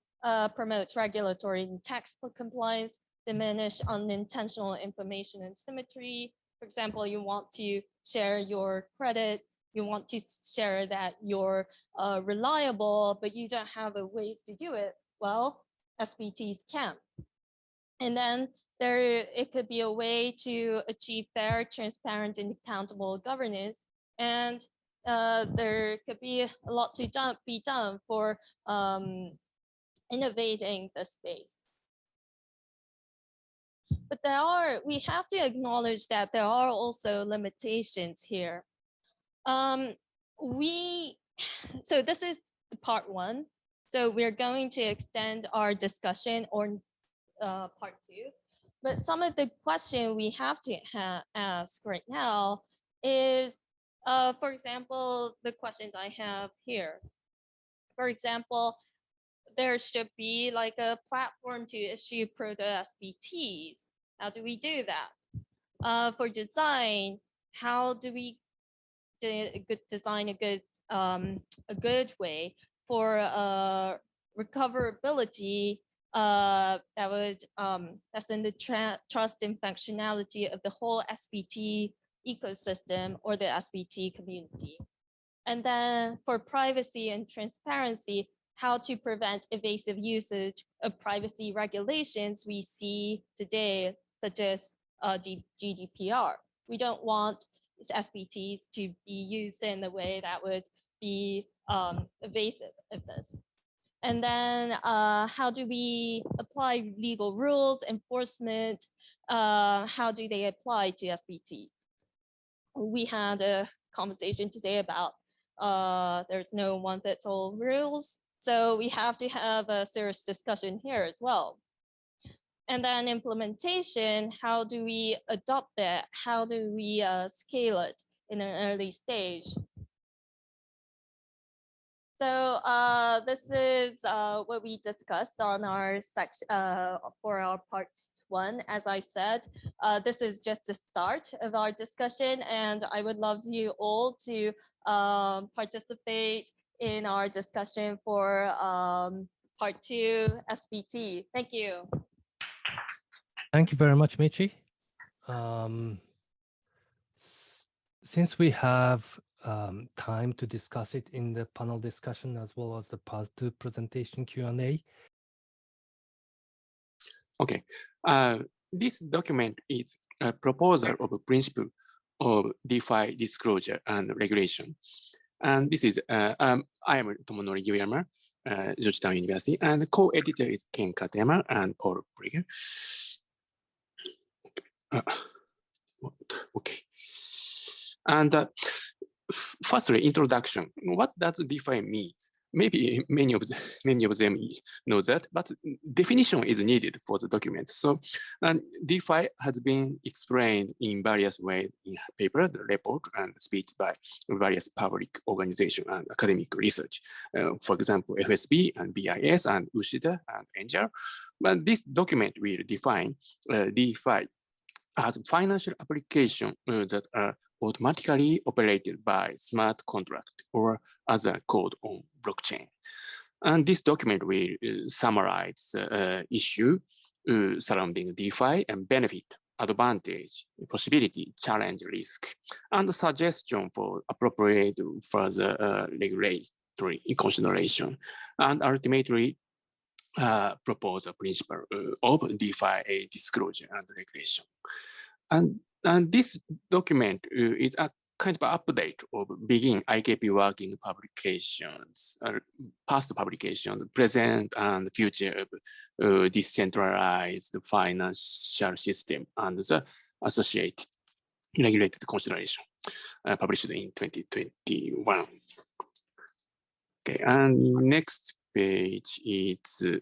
promotes regulatory and tax compliance, diminish unintentional information asymmetry. For example, you want to share your credit, you want to share that you're reliable, but you don't have a way to do it. Well, SBTs can. And then it could be a way to achieve fair, transparent, and accountable governance. And there could be a lot to be done for innovating the space. But we have to acknowledge that there are also limitations here. So this is part one. So we're going to extend our discussion on part two. But some of the question we have to ask right now is, for example, the questions I have here. For example, there should be like a platform to issue proto-SBTs. How do we do that? For design, how do we design a good way for recoverability that would lessen the trust and functionality of the whole SBT ecosystem or the SBT community? And then for privacy and transparency, how to prevent evasive usage of privacy regulations we see today, such as GDPR. We don't want SBTs to be used in a way that would be evasive of this. And then how do we apply legal rules, enforcement? How do they apply to SBTs? We had a conversation today about there's no one-fits-all rules. So we have to have a serious discussion here as well. And then implementation, how do we adopt that? How do we scale it in an early stage? So this is what we discussed on our section for our part one. As I said, this is just the start of our discussion, and I would love you all to participate in our discussion for part two SBT. Thank you. Thank you very much, Michi. Since we have time to discuss it in the panel discussion as well as the part two presentation Q&A. Okay, this document is a proposal of a principle of DeFi disclosure and regulation. And this is, I am Tomonori Yuyama, Georgetown University, and co-editor is Ken Katayama and Paul Brigner. Okay. And firstly, introduction. What does DeFi mean? maybe many of them know that, but definition is needed for the document. So DeFi has been explained in various ways in paper, the report, and speech by various public organizations and academic research. For example, FSB and BIS and Ushida and Angel. But this document will define DeFi as financial applications that are automatically operated by smart contract or other code on blockchain. And this document will summarize the issue surrounding DeFi and benefit, advantage, possibility, challenge, risk, and the suggestion for appropriate further regulatory consideration, and ultimately propose a principle of DeFi disclosure and regulation. And this document is a kind of update of BGIN IKP working publications, past publications, present and future of decentralized financial system and the associated regulated consideration published in 2021. Okay, and next page is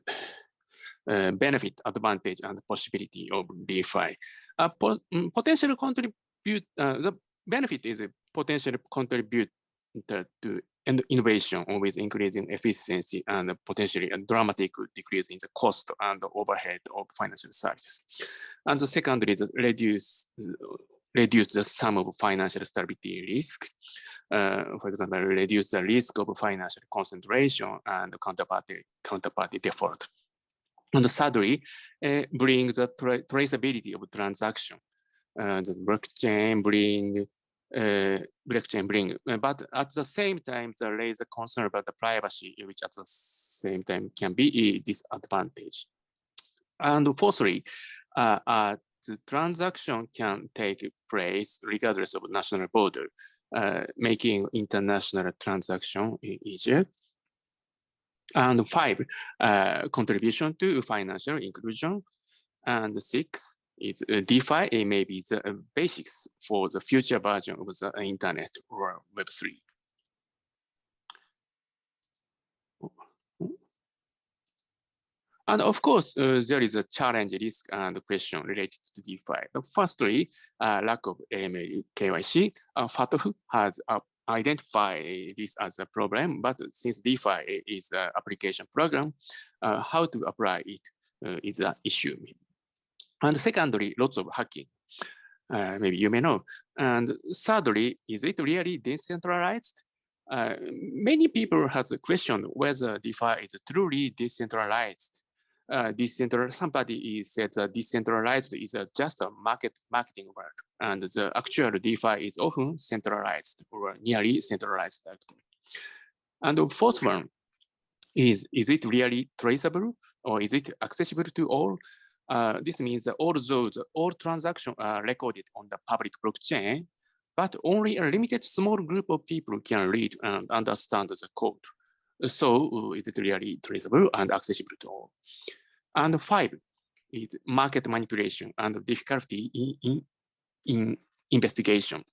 benefit, advantage, and possibility of DeFi. Potential contribute, the benefit is a potential contributor to innovation with increasing efficiency and potentially a dramatic decrease in the cost and the overhead of financial services. And the second is reduce the sum of financial stability risk. For example, reduce the risk of financial concentration and counterparty default. And thirdly, bring the traceability of transaction. The blockchain bring, but at the same time, there is a concern about the privacy, which at the same time can be a disadvantage. And fourthly, the transaction can take place regardless of national border, making international transaction easier. And 5, contribution to financial inclusion. And 6 is DeFi may be the basics for the future version of the internet or Web3. And of course, there is a challenge, risk, and question related to DeFi. Firstly, lack of AML KYC. FATF has identified this as a problem, but since DeFi is an application program, how to apply it is an issue. And secondly, lots of hacking. Maybe you may know. And thirdly, is it really decentralized? Many people have questioned whether DeFi is truly decentralized. Somebody said that decentralized is just a marketing word, and the actual DeFi is often centralized or nearly centralized. And the fourth one is it really traceable or is it accessible to all? This means that all transactions are recorded on the public blockchain, but only a limited small group of people can read and understand the code. So is it really traceable and accessible to all? And 5 is market manipulation and difficulty in investigation.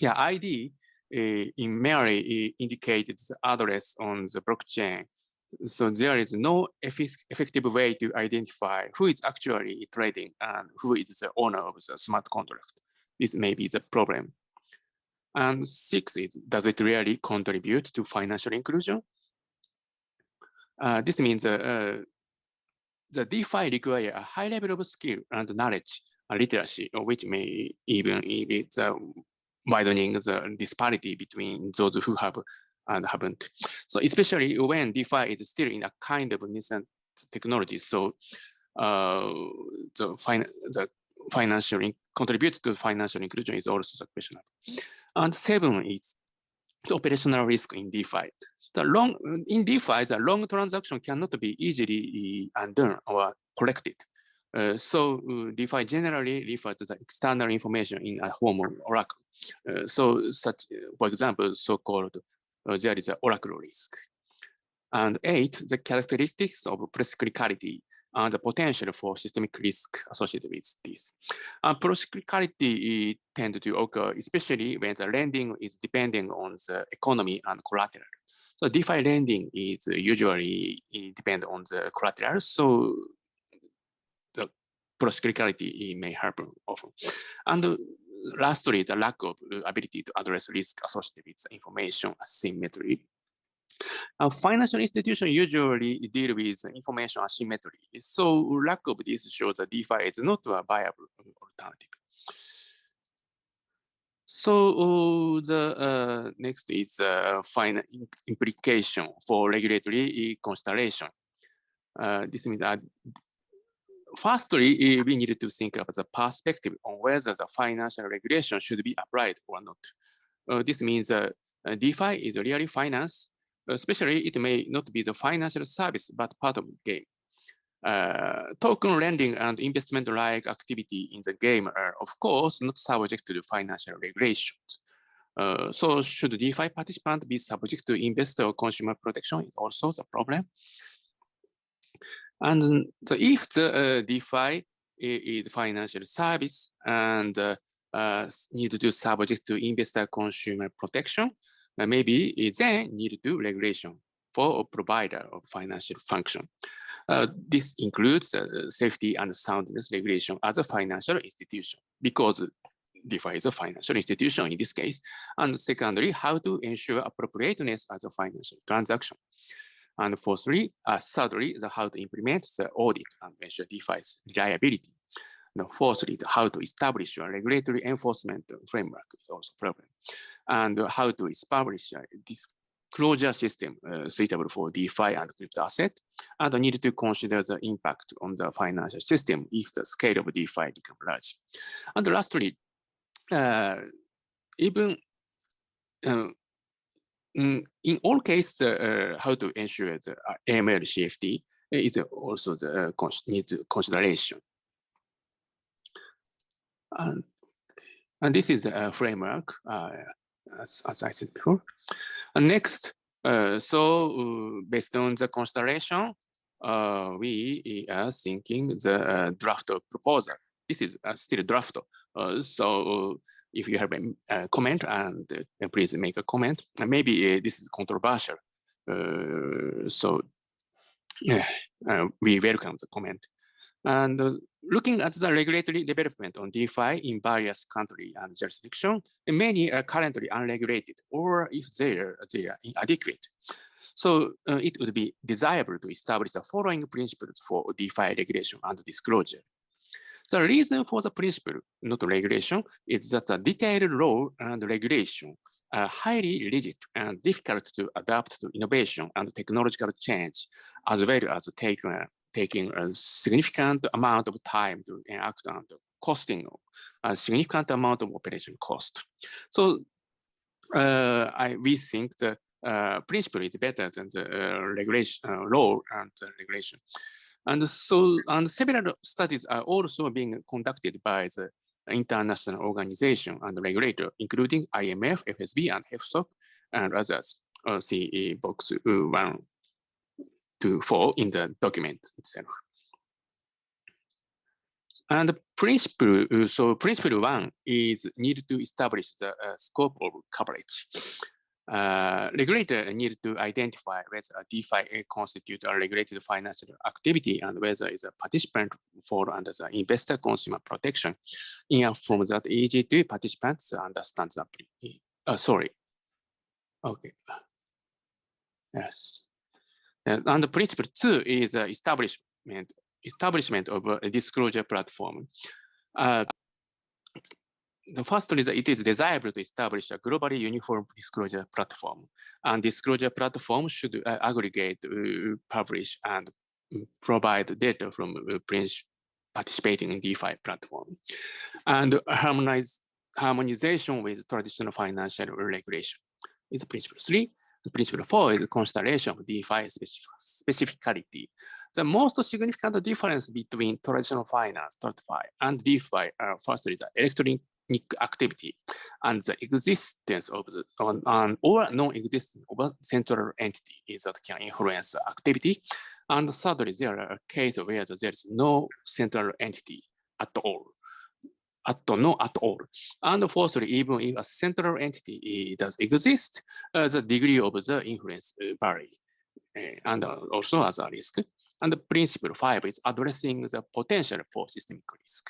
Yeah, ID in merely indicated the address on the blockchain. So there is no effective way to identify who is actually trading and who is the owner of the smart contract. This may be the problem. And 6 is, does it really contribute to financial inclusion? This means the DeFi require a high level of skill and knowledge and literacy, which may even be widening the disparity between those who have and haven't. So especially when DeFi is still in a kind of nascent technology, so the financial contribute to financial inclusion is also questionable. And 7 is the operational risk in DeFi. In DeFi, the long transaction cannot be easily undone or corrected. So DeFi generally refers to the external information in a form of oracle. For example, so-called there is an oracle risk. And 8, the characteristics of procyclicality and the potential for systemic risk associated with this. Procyclicality tends to occur, especially when the lending is depending on the economy and collateral. So DeFi lending is usually depend on the collateral. So the procyclicality may happen often. And lastly, the lack of ability to address risk associated with information asymmetry. Financial institutions usually deal with information asymmetry. So lack of this shows that DeFi is not a viable alternative. So the next is final implication for regulatory consideration. This means that firstly, we need to think about the perspective on whether the financial regulation should be applied or not. This means DeFi is really finance. Especially, it may not be the financial service, but part of the game. Token lending and investment-like activity in the game are, of course, not subject to the financial regulations. So should DeFi participant be subject to investor or consumer protection is also the problem. And if the DeFi is financial service and need to do subject to investor consumer protection, maybe then need to do regulation for a provider of financial function. This includes safety and soundness regulation as a financial institution, because DeFi is a financial institution in this case. And secondly, how to ensure appropriateness as a financial transaction. And fourthly, thirdly, how to implement the audit and ensure DeFi's reliability. And fourthly, how to establish a regulatory enforcement framework is also a problem. And how to establish a disclosure system suitable for DeFi and crypto asset, and need to consider the impact on the financial system if the scale of DeFi becomes large. And lastly, even in all cases, how to ensure the AML CFT is also the need consideration. And this is a framework, as I said before. And next, so based on the consideration, we are thinking the draft proposal. This is still a draft. So if you have a comment, and please make a comment. And maybe this is controversial. So yeah, we welcome the comment. And looking at the regulatory development on DeFi in various countries and jurisdictions, many are currently unregulated, or if they are inadequate. So it would be desirable to establish the following principles for DeFi regulation and disclosure. The reason for the principle, not regulation, is that the detailed law and regulation are highly rigid and difficult to adapt to innovation and technological change, as well as taking a significant amount of time to enact and costing a significant amount of operation cost. So we think the principle is better than the regulation, law and regulation. And so, several studies are also being conducted by the international organization and regulator, including IMF, FSB, and HEFSOC, and others. See box 1 to 4 in the document itself. And principle, so principle 1 is need to establish the scope of coverage. Regulator need to identify whether DeFi constitutes a regulated financial activity and whether it's a participant fall under the investor consumer protection. From that, easy to participants understand the sorry. Okay. Yes. And the principle 2 is establishment of a disclosure platform. The first is that it is desirable to establish a globally uniform disclosure platform. And disclosure platform should aggregate, publish, and provide data from participating in DeFi platform. And harmonization with traditional financial regulation is principle 3. Principle 4 is consideration of DeFi specificality. The most significant difference between traditional finance, TradFi, and DeFi are firstly the electronic activity and the existence of or non-existence of a central entity that can influence the activity. And thirdly, there are cases where there is no central entity at all. not at all. And fourthly, even if a central entity does exist, the degree of the influence vary, and also as a risk. And the principle 5 is addressing the potential for systemic risk.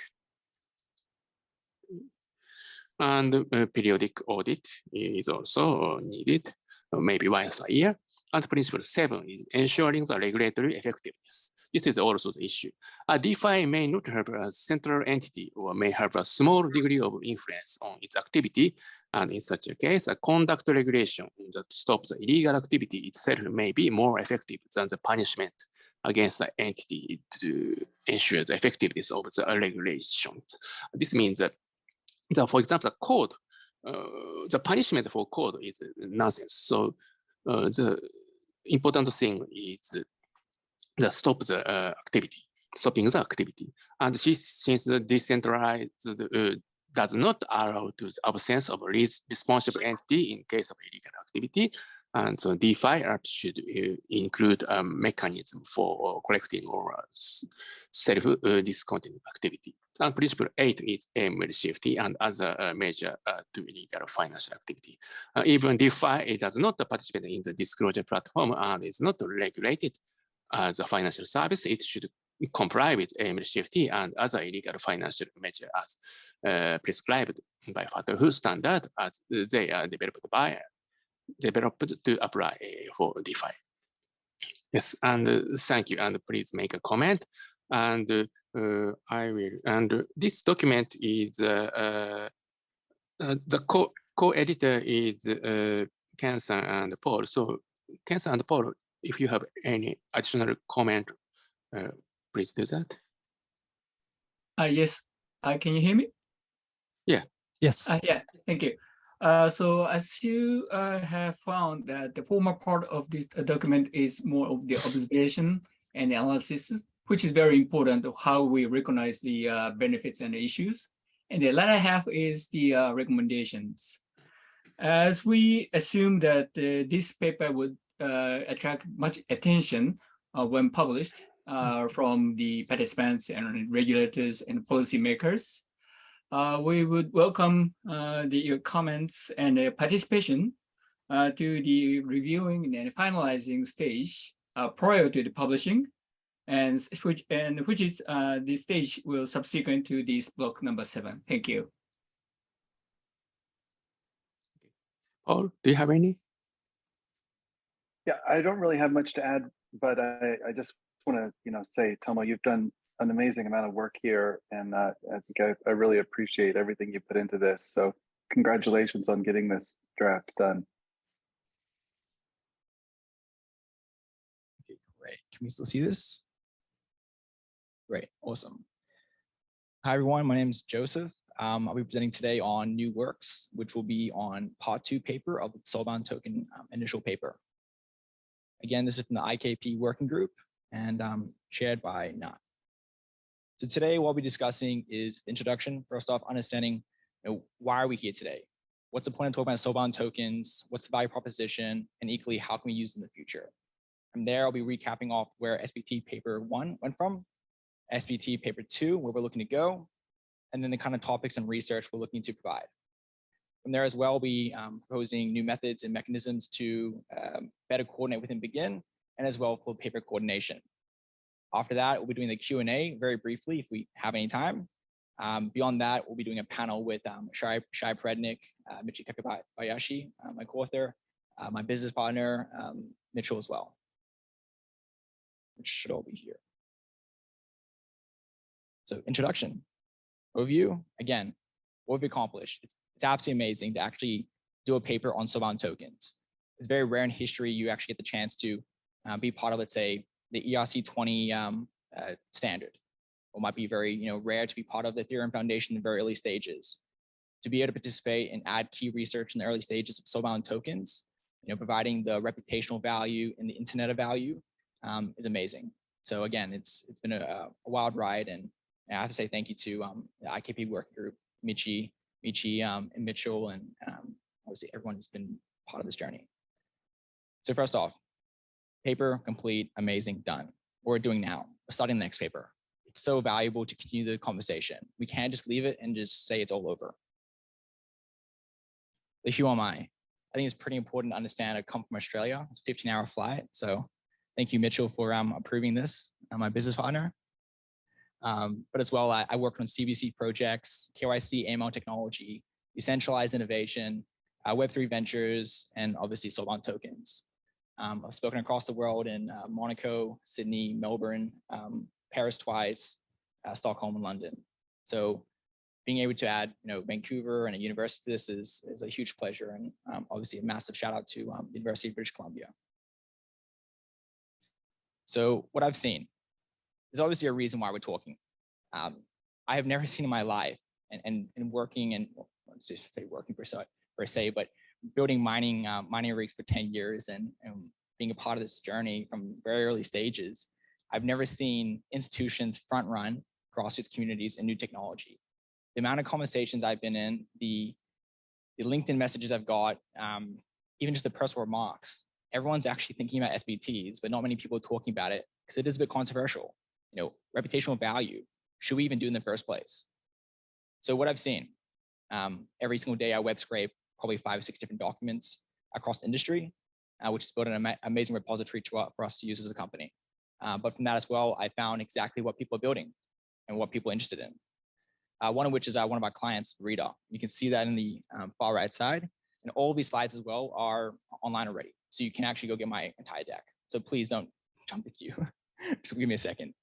And periodic audit is also needed, maybe once a year. And principle 7 is ensuring the regulatory effectiveness. This is also the issue. A DeFi may not have a central entity or may have a small degree of influence on its activity. And in such a case, a conduct regulation that stops the illegal activity itself may be more effective than the punishment against the entity to ensure the effectiveness of the regulations. This means that, for example, the code, the punishment for code is nonsense. So the important thing is the stop the activity, stopping the activity. And since the decentralized does not allow to the absence of a responsible entity in case of illegal activity, and so DeFi should include a mechanism for collecting or self-discounting activity. And principle 8 is AML safety and other measure to illegal financial activity. Even DeFi does not participate in the disclosure platform and is not regulated as a financial service. It should comply with AML safety and other illegal financial measures as prescribed by FATF standard as they are developed to apply for DeFi. Yes, and thank you, and please make a comment. And I will, and this document is, the co-editor is Ken-san and Paul. So Ken-san and Paul, if you have any additional comment, please do that. Yes, can you hear me? Yeah. Yes. Yeah, thank you. So as you have found that the former part of this document is more of the observation and analysis, which is very important of how we recognize the benefits and issues. And the latter half is the recommendations. As we assume that this paper would attract much attention when published from the participants and regulators and policymakers, we would welcome your comments and participation to the reviewing and finalizing stage prior to the publishing, and which is the stage will subsequent to this block number 7. Thank you. Paul, do you have any? Yeah, I don't really have much to add, but I just want to say, Tomo, you've done an amazing amount of work here, and I think I really appreciate everything you put into this. So congratulations on getting this draft done. Okay, great. Can we still see this? Great, awesome. Hi everyone, my name is Joseph. I'll be presenting today on new works, which will be on part 2 paper of the Soulbound token initial paper. Again, this is from the IKP Working Group and chaired by Nat. So today what we'll be discussing is the introduction. First off, understanding why are we here today? What's the point of talking about Soulbound tokens? What's the value proposition? And equally, how can we use them in the future? From there, I'll be recapping off where SBT paper 1 went from, SBT paper 2, where we're looking to go, and then the kind of topics and research we're looking to provide. From there as well, we'll be proposing new methods and mechanisms to better coordinate within BGIN, and as well for paper coordination. After that, we'll be doing the Q&A very briefly if we have any time. Beyond that, we'll be doing a panel with Shai Perednik, Michi Kakebayashi, my co-author, my business partner, Mitchell as well, which should all be here. So introduction, overview, again, what we've accomplished. It's absolutely amazing to actually do a paper on Soulbound tokens. It's very rare in history you actually get the chance to be part of, let's say, the ERC20 standard, or might be very rare to be part of the Ethereum Foundation in very early stages. To be able to participate and add key research in the early stages of Soulbound tokens, providing the reputational value and the internet of value is amazing. So again, it's been a wild ride, and I have to say thank you to the IKP Working Group, Michi, and Mitchell, and obviously everyone who's been part of this journey. So first off, paper complete, amazing, done. What we're doing now, we're starting the next paper. so valuable to continue the conversation. We can't just leave it and just say it's all over. The who am I? I think it's pretty important to understand I come from Australia. It's a 15-hour flight. So thank you, Mitchell, for approving this. I'm my business partner. But as well, I worked on CVC projects, KYC, AML technology, decentralized innovation, Web3 ventures, and obviously Solon tokens. I've spoken across the world in Monaco, Sydney, Melbourne, Paris twice, Stockholm, and London. So being able to add, Vancouver and a university to this is a huge pleasure, and obviously a massive shout out to the University of British Columbia. So what I've seen is obviously a reason why we're talking. I have never seen in my life, and working and let's just say working per se, but building mining rigs for 10 years and being a part of this journey from very early stages, I've never seen institutions front run grassroots communities and new technology. The amount of conversations I've been in, the LinkedIn messages I've got, even just the personal remarks, everyone's actually thinking about SBTs, but not many people are talking about it because it is a bit controversial. Reputational value, should we even do it in the first place? So what I've seen, every single day I web scrape probably 5 or 6 different documents across the industry, which is built an amazing repository for us to use as a company. But from that as well, I found exactly what people are building and what people are interested in. One of which is one of our clients, Rita. You can see that in the far right side. And all of these slides as well are online already. So you can actually go get my entire deck. So please don't jump the queue. Just give me a second.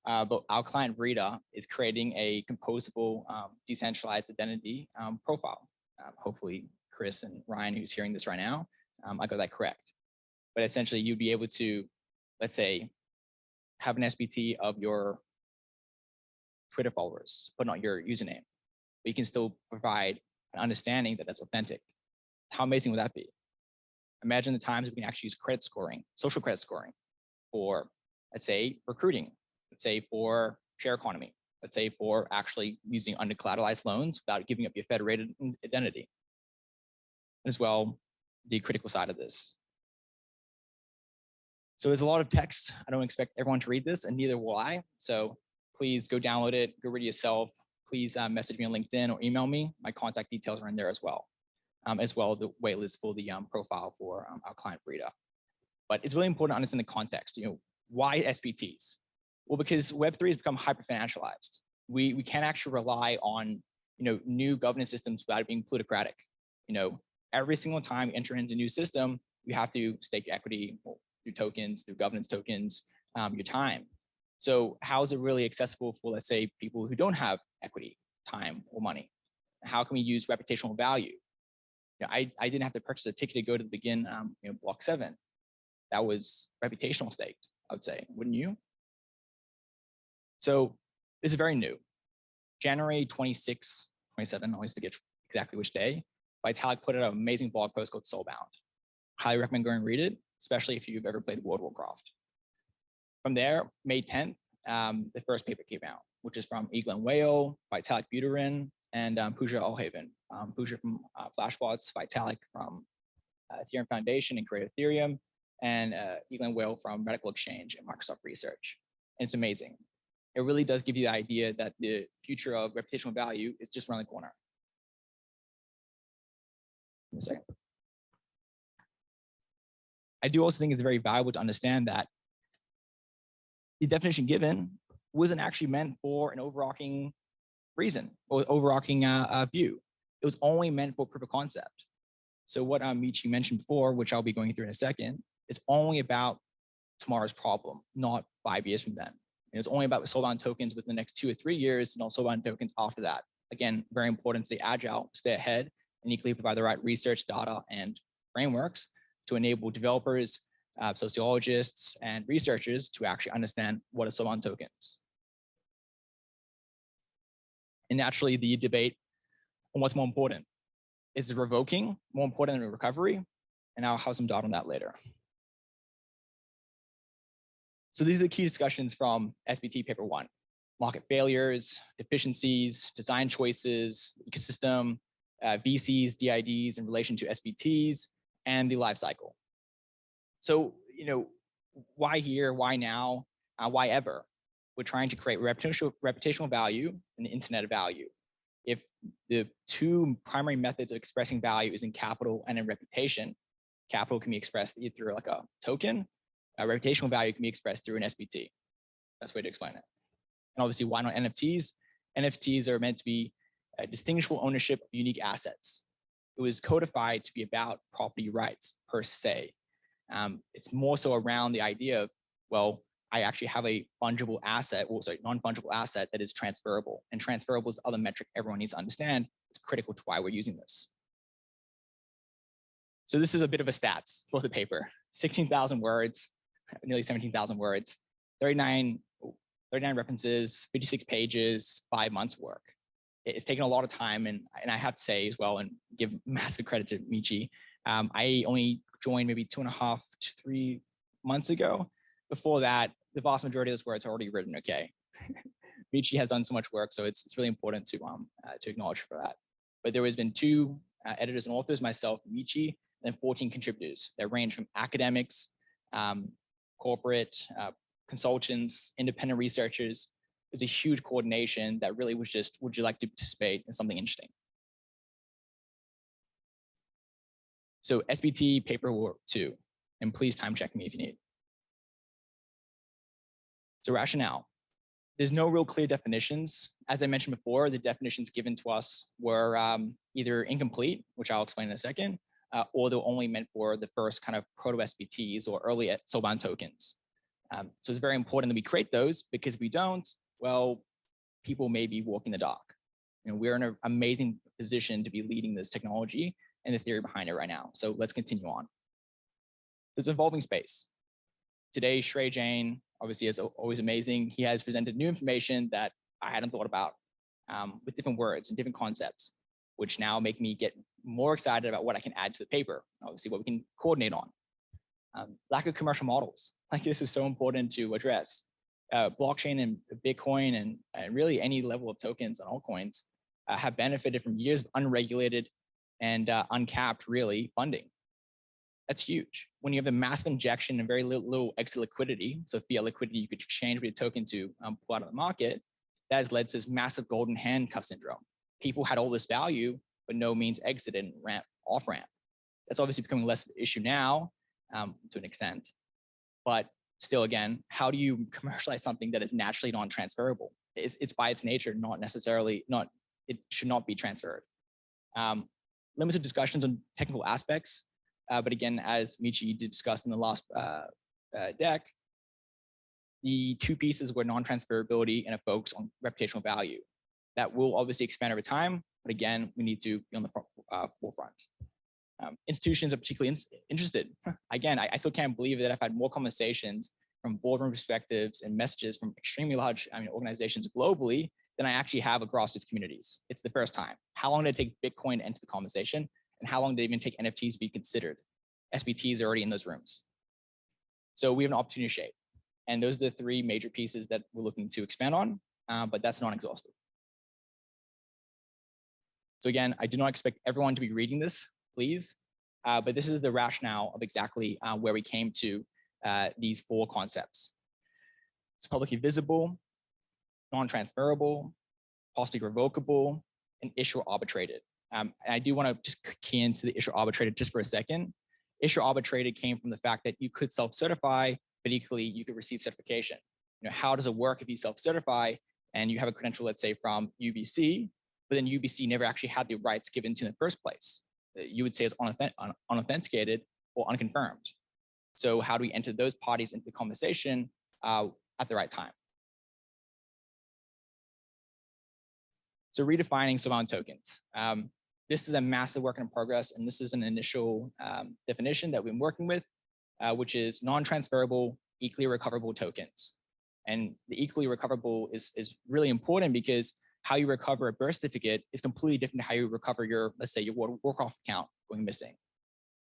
But our client, Rita, is creating a composable, decentralized identity profile. Hopefully, Chris and Ryan, who's hearing this right now, I got that correct. But essentially, you'd be able to, let's say, have an SBT of your Twitter followers, but not your username. But you can still provide an understanding that that's authentic. How amazing would that be? Imagine the times we can actually use credit scoring, social credit scoring, for, let's say, recruiting, let's say for share economy, let's say for actually using under-collateralized loans without giving up your federated identity. As well, the critical side of this. So there's a lot of text. I don't expect everyone to read this, and neither will I. So please go download it, go read it yourself. Please message me on LinkedIn or email me. My contact details are in there as well the waitlist for the profile for our client Rita. But it's really important to understand the context. Why SBTs? Well, because Web3 has become hyper-financialized. We can't actually rely on new governance systems without it being plutocratic. Every single time you enter into a new system, you have to stake equity through tokens, through governance tokens, your time. So how is it really accessible for, let's say, people who don't have equity, time, or money? How can we use reputational value? I didn't have to purchase a ticket to go to the BGIN block 7. That was reputational staked, I would say, wouldn't you? So this is very new. January 26, 27, I always forget exactly which day, Vitalik put out an amazing blog post called Soulbound. Highly recommend going and read it, especially if you've ever played World of Warcraft. From there, May 10th, the first paper came out, which is from Eagle Whale, Vitalik Buterin, and Pooja Alhaven. Pooja from Flashbots, Vitalik from Ethereum Foundation and Create Ethereum, and Eagle Whale from Radical Exchange and Microsoft Research. And it's amazing. It really does give you the idea that the future of reputational value is just around the corner. Give me a second. I do also think it's very valuable to understand that the definition given wasn't actually meant for an overarching reason or overarching view. It was only meant for proof of concept. So what Michi mentioned before, which I'll be going through in a second, is only about tomorrow's problem, not 5 years from then. And it's only about sold-on tokens within the next 2 or 3 years, and also sold-on tokens after that. Again, very important to stay agile, stay ahead, and equally provide the right research, data, and frameworks to enable developers, sociologists, and researchers to actually understand what are sold-on tokens. And naturally, the debate on what's more important. Is revoking more important than recovery? And I'll have some data on that later. So these are the key discussions from SBT paper 1. Market failures, deficiencies, design choices, ecosystem, VCs, DIDs in relation to SBTs, and the life cycle. So, why here, why now, why ever? we're trying to create reputational value and the internet value. If the two primary methods of expressing value is in capital and in reputation, capital can be expressed either through like a token, reputational value can be expressed through an SBT. That's the way to explain it. And obviously, why not NFTs? NFTs are meant to be distinguishable ownership of unique assets. It was codified to be about property rights per se. It's more so around the idea of, well, I actually have a fungible asset, or sorry, non-fungible asset that is transferable. And transferable is the other metric everyone needs to understand. It's critical to why we're using this. So this is a bit of a stats for the paper. 16,000 words, nearly 17,000 words, 39 references, 56 pages, 5 months work. It's taken a lot of time, and I have to say as well, and give massive credit to Michi. I only joined maybe 2.5 to 3 months ago. Before that, the vast majority of those words are already written. Okay, Michi has done so much work, so it's really important to acknowledge for that. But there has been 2 editors and authors, myself, Michi, and 14 contributors that range from academics, corporate, consultants, independent researchers. There's a huge coordination that really was just, would you like to participate in something interesting? So SBT paperwork 2, and please time check me if you need. So rationale. There's no real clear definitions. As I mentioned before, the definitions given to us were either incomplete, which I'll explain in a second, or they're only meant for the first kind of proto-SBTs or early Soban tokens. So it's very important that we create those, because if we don't, well, people may be walking the dark. You know, we're in an amazing position to be leading this technology and the theory behind it right now. So let's continue on. So it's an evolving space. Today, Shrey Jain, obviously, is always amazing. He has presented new information that I hadn't thought about with different words and different concepts, which now make me get more excited about what I can add to the paper, obviously what we can coordinate on. Lack of commercial models. Like, this is so important to address. Blockchain and Bitcoin and really any level of tokens and altcoins have benefited from years of unregulated and uncapped, really, funding. That's huge. When you have a massive injection and very little extra liquidity, so fiat liquidity you could exchange with a token to pull out of the market, that has led to this massive golden handcuff syndrome. People had all this value, but no means exited and off ramp. That's obviously becoming less of an issue now to an extent. But still, again, how do you commercialize something that is naturally non-transferable? It's by its nature it should not be transferred. Limited discussions on technical aspects. But again, as Michi did discuss in the last deck, the 2 pieces were non-transferability and a focus on reputational value. That will obviously expand over time, but again, we need to be on the forefront. Institutions are particularly interested. Again, I still can't believe that I've had more conversations from boardroom perspectives and messages from extremely large organizations globally than I actually have across these communities. It's the first time. How long did it take Bitcoin to enter the conversation? And how long did it even take NFTs to be considered? SBTs are already in those rooms. So we have an opportunity to shape. And those are the 3 major pieces that we're looking to expand on, but that's not exhaustive. So again, I do not expect everyone to be reading this, please, but this is the rationale of exactly where we came to these 4 concepts. It's publicly visible, non-transferable, possibly revocable, and issuer arbitrated. And I do want to just key into the issuer arbitrated just for a second. Issuer arbitrated came from the fact that you could self-certify, but equally you could receive certification. You know, how does it work if you self-certify and you have a credential, let's say from UBC, but then UBC never actually had the rights given to in the first place? You would say it's unauthenticated or unconfirmed. So how do we enter those parties into the conversation at the right time? So redefining Soban tokens. This is a massive work in progress, and this is an initial definition that we've been working with, which is non-transferable, equally recoverable tokens. And the equally recoverable is really important because how you recover a birth certificate is completely different to how you recover your, let's say, your World of Warcraft account going missing.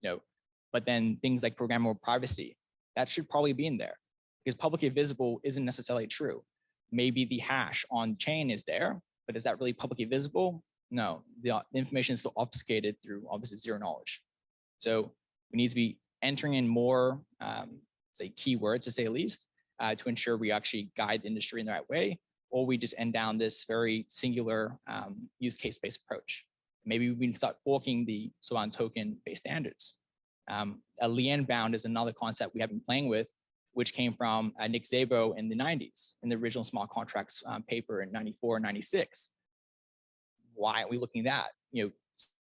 You know, but then things like programmable privacy, that should probably be in there, because publicly visible isn't necessarily true. Maybe the hash on chain is there, but is that really publicly visible? No, the information is still obfuscated through obviously zero knowledge. So we need to be entering in more, say, keywords to say the least, to ensure we actually guide the industry in the right way, or we just end down this very singular use case-based approach. Maybe we can start forking the Soban token-based standards. A lien bound is another concept we have been playing with, which came from Nick Szabo in the 90s, in the original smart contracts paper in 94 and 96. Why aren't we looking at that? You know,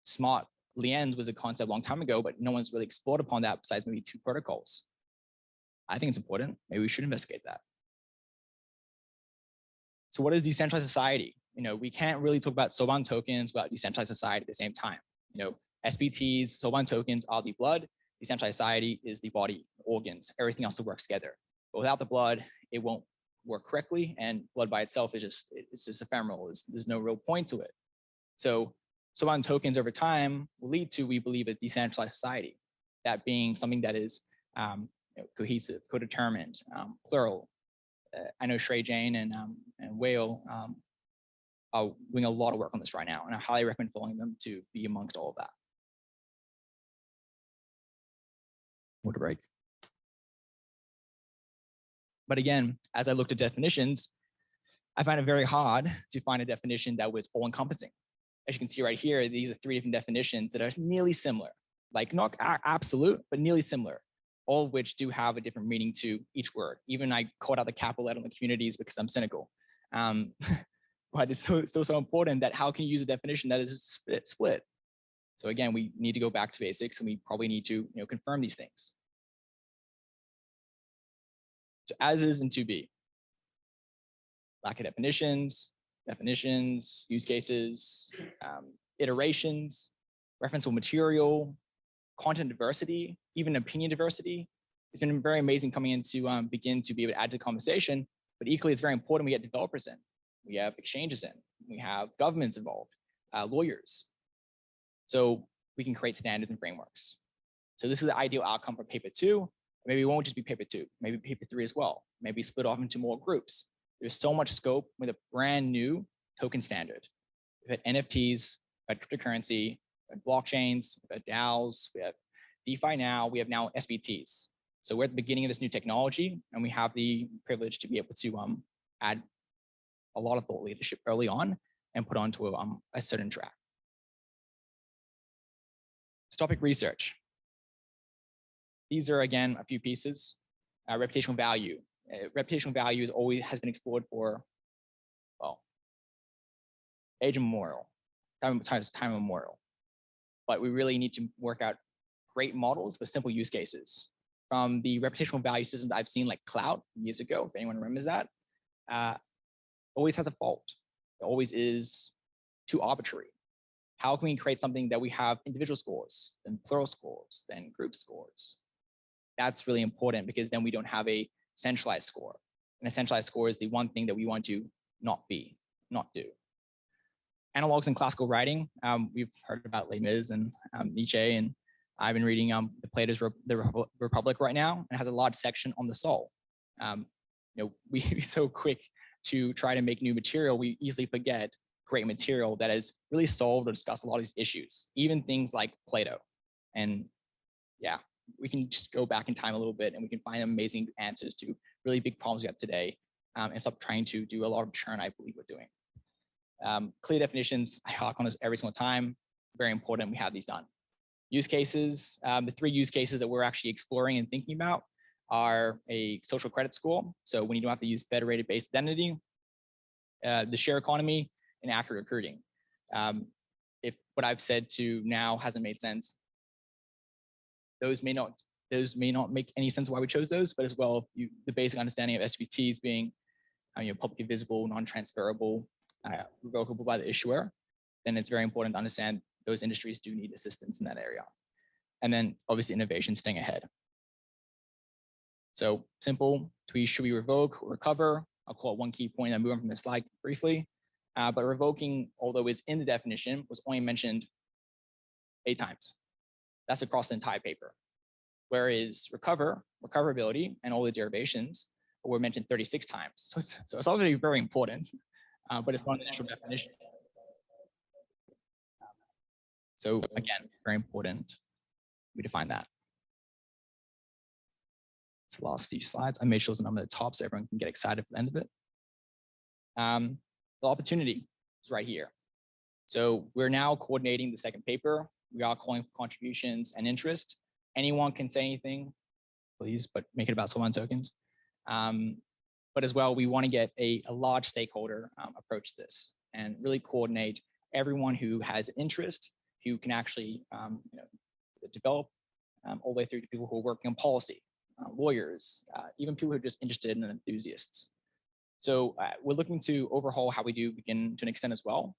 smart liens was a concept a long time ago, but no one's really explored upon that besides maybe 2 protocols. I think it's important. Maybe we should investigate that. So what is decentralized society? You know, we can't really talk about Soban tokens without decentralized society at the same time. You know, SBTs, Soban tokens are the blood. Decentralized society is the body, organs, everything else that works together. But without the blood, it won't work correctly. And blood by itself is just ephemeral. There's no real point to it. So Soban tokens over time will lead to, we believe, a decentralized society. That being something that is cohesive, co-determined, plural. I know Shrey Jane and Whale are doing a lot of work on this right now, and I highly recommend following them to be amongst all of that. Water break. But again, as I looked at definitions, I find it very hard to find a definition that was all-encompassing. As you can see right here, these are 3 different definitions that are nearly similar, like not absolute, but nearly similar, all of which do have a different meaning to each word. Even I called out the capital letter on the communities because I'm cynical. But it's still so important that how can you use a definition that is split? So again, we need to go back to basics, and we probably need to confirm these things. So as is in 2B, lack of definitions, use cases, iterations, referenceable material, content diversity, even opinion diversity. It's been very amazing coming in to begin to be able to add to the conversation, but equally it's very important we get developers in, we have exchanges in, we have governments involved, lawyers. So we can create standards and frameworks. So this is the ideal outcome for paper 2. Maybe it won't just be paper 2, maybe paper 3 as well, maybe split off into more groups. There's so much scope with a brand new token standard. We've had NFTs, we've had cryptocurrency, we have blockchains, we have DAOs, we have DeFi now, we have now SBTs. So we're at the beginning of this new technology, and we have the privilege to be able to add a lot of thought leadership early on and put onto a certain track. Topic research. These are, again, a few pieces. Reputational value. Reputational value has been explored for, well, age immemorial, time immemorial. But we really need to work out great models for simple use cases. From the reputational value systems I've seen, like Cloud years ago, if anyone remembers that, always has a fault. It always is too arbitrary. How can we create something that we have individual scores, then plural scores, then group scores? That's really important, because then we don't have a centralized score. And a centralized score is the one thing that we want to not do. Analogs in classical writing, we've heard about Les Mis and Nietzsche, and I've been reading the Plato's The Republic right now, and it has a large section on the soul. We're so quick to try to make new material, we easily forget great material that has really solved or discussed a lot of these issues, even things like Plato. And yeah, we can just go back in time a little bit and we can find amazing answers to really big problems we have today, and stop trying to do a lot of churn I believe we're doing. Clear definitions, I talk on this every single time, very important we have these done. Use cases, the 3 use cases that we're actually exploring and thinking about are a social credit score. So when you don't have to use federated based identity, the share economy, and accurate recruiting. If what I've said to now hasn't made sense, those may not make any sense why we chose those, but as well, the basic understanding of SVTs being publicly visible, non-transferable, revocable by the issuer, then it's very important to understand those industries do need assistance in that area. And then obviously innovation, staying ahead. So simple, should we revoke or recover? I'll call it one key point and move on from this slide briefly. But revoking, although is in the definition, was only mentioned 8 times. That's across the entire paper. Whereas recoverability, and all the derivations were mentioned 36 times. So it's obviously very important, but it's not in the initial definition. So again, very important we define that. It's the last few slides. I made sure there's a number at the top so everyone can get excited for the end of it. The opportunity is right here. So we're now coordinating the second paper. We are calling for contributions and interest. Anyone can say anything, please, but make it about Solana tokens. But as well, we want to get a large stakeholder approach to this and really coordinate everyone who has interest, who can actually develop all the way through to people who are working on policy, lawyers, even people who are just interested and enthusiasts. So we're looking to overhaul how we do BGIN to an extent as well.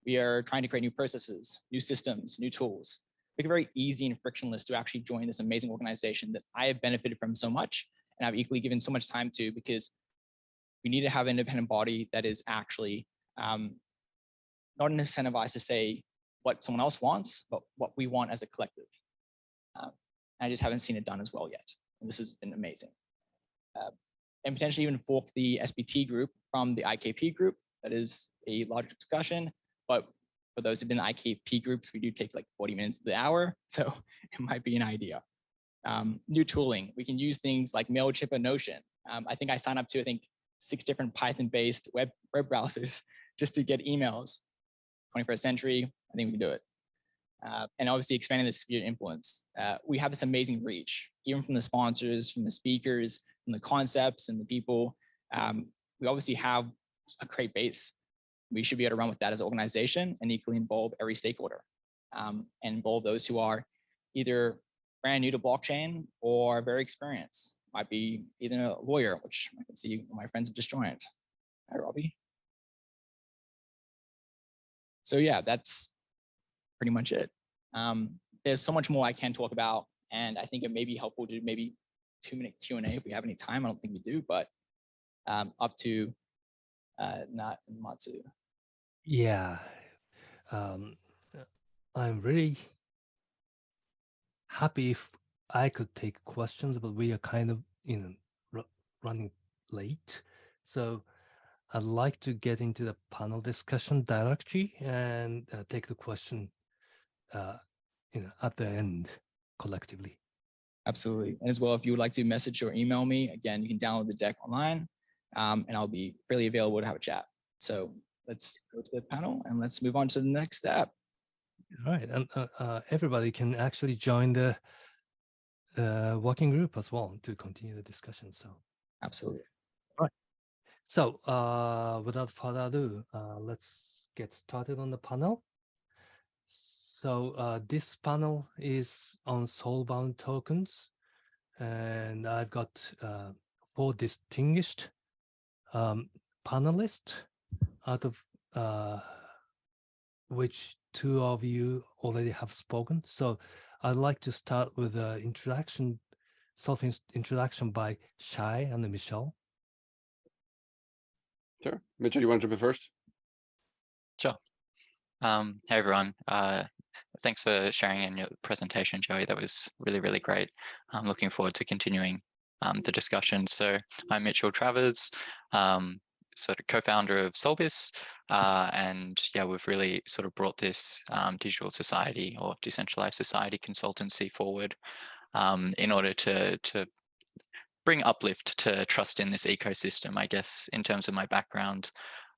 We are trying to create new processes, new systems, new tools, make it very easy and frictionless to actually join this amazing organization that I have benefited from so much and I've equally given so much time to, because we need to have an independent body that is actually not incentivized to say what someone else wants, but what we want as a collective. I just haven't seen it done as well yet. And this has been amazing. And potentially even fork the SBT group from the IKP group. That is a larger discussion. But for those who've been in IKP groups, we do take like 40 minutes of the hour. So it might be an idea. New tooling. We can use things like MailChimp and Notion. I think I signed up to, 6 different Python-based web browsers just to get emails. 21st century, I think we can do it. And obviously expanding the sphere of influence. We have this amazing reach, even from the sponsors, from the speakers, from the concepts and the people. We obviously have a great base. We should be able to run with that as an organization and equally involve every stakeholder and involve those who are either brand new to blockchain or very experienced. Might be even a lawyer, which I can see my friends have just joined. Hi, Robbie. So yeah, that's pretty much it. There's so much more I can talk about, and I think it may be helpful to maybe 2-minute Q&A if we have any time. I don't think we do, but up to not Matsu. Yeah, I'm really happy if I could take questions, but we are kind of running late. So I'd like to get into the panel discussion directly and take the question at the end collectively. Absolutely. And as well, if you would like to message or email me, again, you can download the deck online and I'll be fairly available to have a chat. So let's go to the panel and let's move on to the next step. All right. And everybody can actually join the working group as well to continue the discussion. So absolutely. All right. So without further ado, let's get started on the panel. So this panel is on soulbound tokens, and I've got 4 distinguished panelists, out of which 2 of you already have spoken. So I'd like to start with an self-introduction by Shai and Michelle. Sure. Mitchell, you want to jump in first? Sure. Hey, everyone. Thanks for sharing in your presentation, Joey. That was really, really great. I'm looking forward to continuing the discussion. So I'm Mitchell Travers, sort of co-founder of Solbis. And yeah, we've really sort of brought this digital society or decentralized society consultancy forward in order to bring uplift to trust in this ecosystem. I guess in terms of my background,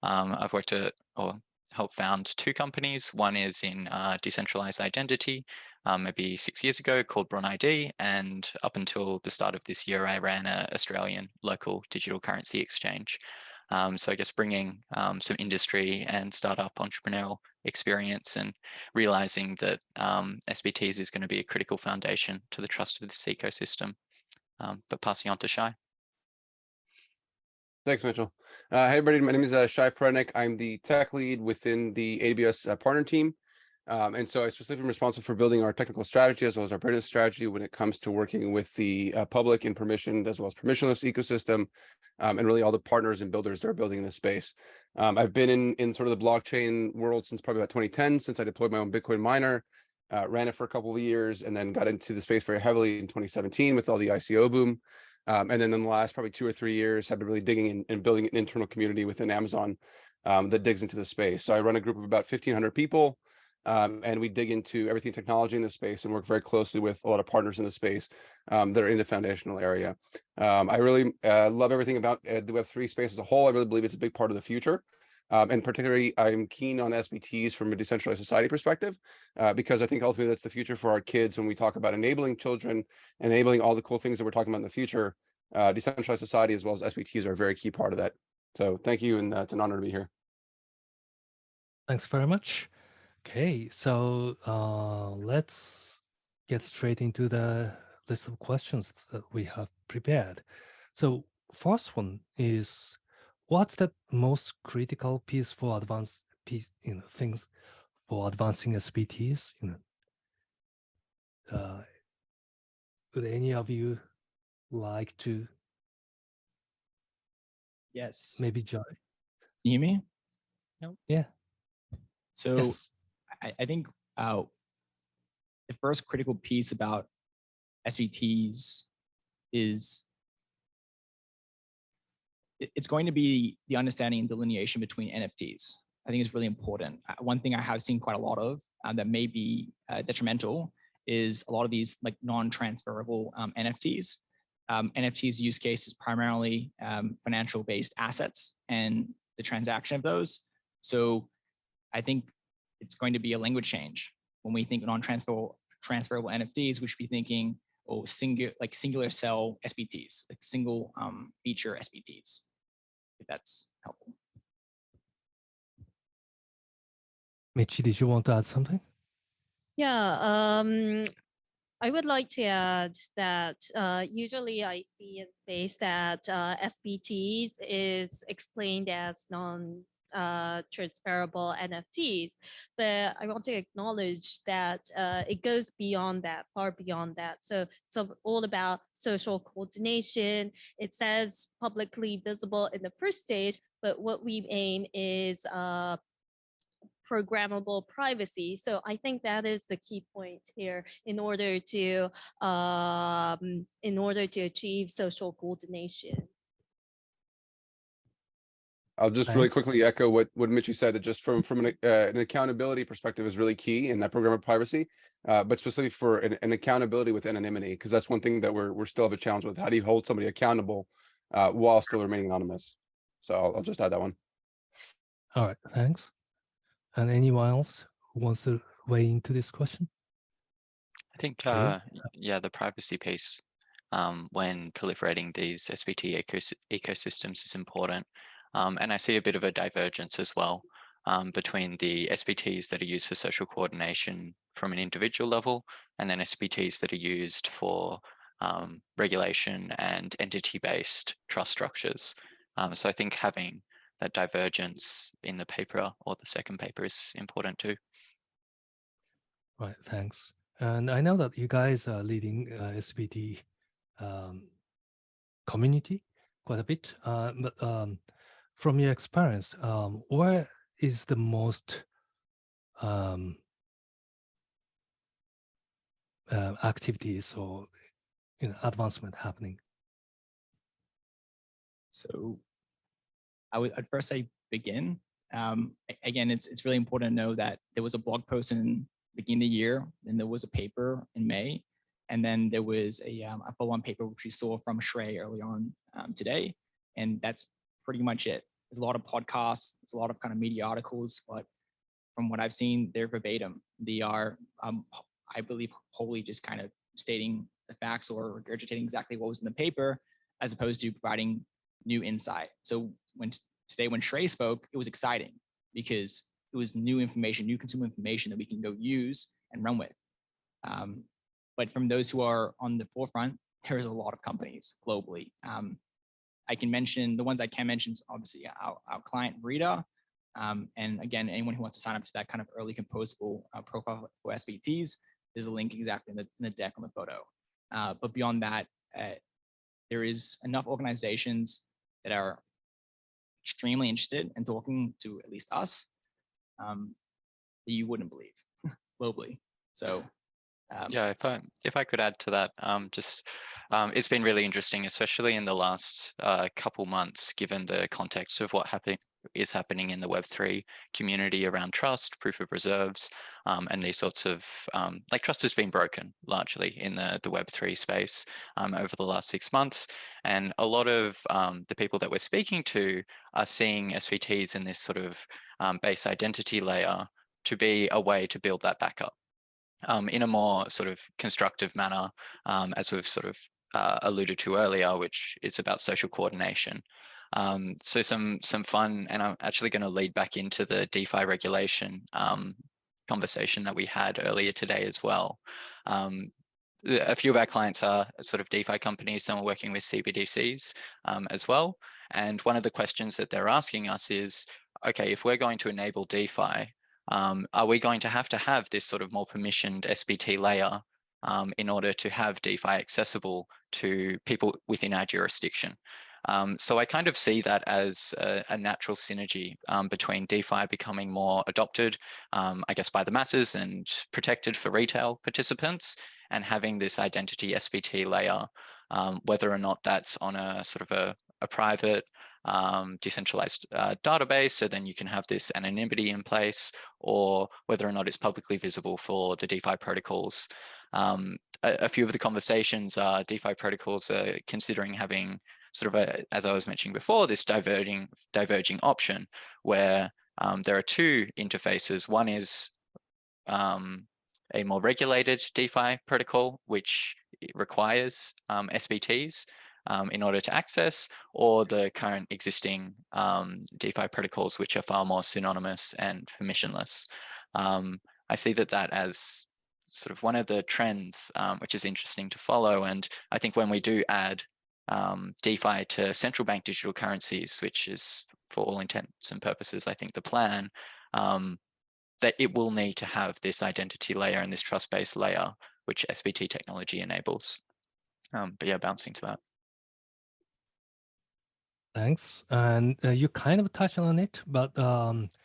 I've worked at or helped found 2 companies. One is in decentralized identity, maybe 6 years ago, called Bron ID, and up until the start of this year, I ran an Australian local digital currency exchange. So I guess bringing some industry and startup entrepreneurial experience and realizing that SBTs is going to be a critical foundation to the trust of this ecosystem. But passing on to Shai. Thanks, Mitchell. Hey, everybody. My name is Shai Perednik. I'm the tech lead within the AWS partner team. And so I specifically am responsible for building our technical strategy as well as our business strategy when it comes to working with the public and permissioned as well as permissionless ecosystem, and really all the partners and builders that are building in this space. I've been in sort of the blockchain world since probably about 2010, since I deployed my own Bitcoin miner, ran it for a couple of years, and then got into the space very heavily in 2017 with all the ICO boom. And then in the last probably 2 or 3 years, have been really digging in and building an internal community within Amazon that digs into the space. So I run a group of about 1,500 people. And we dig into everything technology in the space and work very closely with a lot of partners in the space that are in the foundational area. I really love everything about the Web3 space as a whole. I really believe it's a big part of the future. And particularly, I'm keen on SBTs from a decentralized society perspective, because I think ultimately that's the future for our kids when we talk about enabling children, enabling all the cool things that we're talking about in the future. Decentralized society as well as SBTs are a very key part of that. So thank you, and it's an honor to be here. Thanks very much. Okay, so let's get straight into the list of questions that we have prepared. So first one is, what's the most critical piece for things for advancing SBTs? Would any of you like to? Yes. Maybe Joy. You hear me? Yeah. So Yes. I think the first critical piece about SBTs is it's going to be the understanding and delineation between NFTs. I think it's really important. One thing I have seen quite a lot of that may be detrimental is a lot of these like non-transferable NFTs. NFTs use case is primarily financial-based assets and the transaction of those. So I think it's going to be a language change. When we think non-transferable NFTs, we should be thinking, oh, singular cell SBTs, like single feature SBTs, if that's helpful. Michi, did you want to add something? Yeah, I would like to add that usually I see in space that SBTs is explained as non-transferable NFTs, but I want to acknowledge that it goes beyond that, far beyond that. So it's all about social coordination. It says publicly visible in the first stage, but what we aim is programmable privacy. So I think that is the key point here in order to achieve social coordination. I'll just really quickly echo what Michi said, that just from an accountability perspective is really key in that program of privacy, but specifically for an accountability with anonymity, because that's one thing that we're still have a challenge with. How do you hold somebody accountable while still remaining anonymous? So I'll just add that one. All right, thanks. And anyone else who wants to weigh into this question? I think, Okay. yeah, the privacy piece when proliferating these SBT ecosystems is important. And I see a bit of a divergence as well between the SBTs that are used for social coordination from an individual level, and then SBTs that are used for regulation and entity-based trust structures. So I think having that divergence in the paper or the second paper is important too. Right, thanks. And I know that you guys are leading SBT community quite a bit, but from your experience, where is the most activities or advancement happening? So I'd first say BGIN. Again, it's really important to know that there was a blog post in the beginning of the year, and there was a paper in May, and then there was a follow-on paper which we saw from Shai early on today, and that's pretty much it. There's a lot of podcasts, there's a lot of kind of media articles, but from what I've seen, they're verbatim. They are, I believe, wholly just kind of stating the facts or regurgitating exactly what was in the paper, as opposed to providing new insight. So when Shai spoke, it was exciting because it was new information, new consumer information that we can go use and run with. But from those who are on the forefront, there is a lot of companies globally. I can mention, the ones I can mention is obviously our client Brigner. And again, anyone who wants to sign up to that kind of early composable profile for SBTs, there's a link exactly in the deck on the photo. But beyond that, there is enough organizations that are extremely interested in talking to at least us that you wouldn't believe globally. So yeah, if I could add to that, it's been really interesting, especially in the last couple months, given the context of what is happening in the Web3 community around trust, proof of reserves, and these sorts of, like trust has been broken largely in the Web3 space over the last 6 months. And a lot of the people that we're speaking to are seeing SVTs in this sort of base identity layer to be a way to build that back up in a more sort of constructive manner, as we've sort of alluded to earlier, which is about social coordination. So some fun, and I'm actually going to lead back into the DeFi regulation conversation that we had earlier today as well. A few of our clients are sort of DeFi companies, some are working with CBDCs as well. And one of the questions that they're asking us is, okay, if we're going to enable DeFi, are we going to have this sort of more permissioned SBT layer in order to have DeFi accessible to people within our jurisdiction? So I kind of see that as a natural synergy between DeFi becoming more adopted, I guess, by the masses and protected for retail participants, and having this identity SBT layer, whether or not that's on a sort of a private decentralized database, so then you can have this anonymity in place, or whether or not it's publicly visible for the DeFi protocols. A few of the conversations DeFi protocols are considering having sort of as I was mentioning before, this diverging option where there are two interfaces. One is a more regulated DeFi protocol, which requires SBTs in order to access, or the current existing DeFi protocols, which are far more synonymous and permissionless. I see that as sort of one of the trends, which is interesting to follow. And I think when we do add DeFi to central bank digital currencies, which is for all intents and purposes, I think the plan, that it will need to have this identity layer and this trust-based layer, which SBT technology enables. But yeah, bouncing to that. Thanks. And you kind of touched on it, but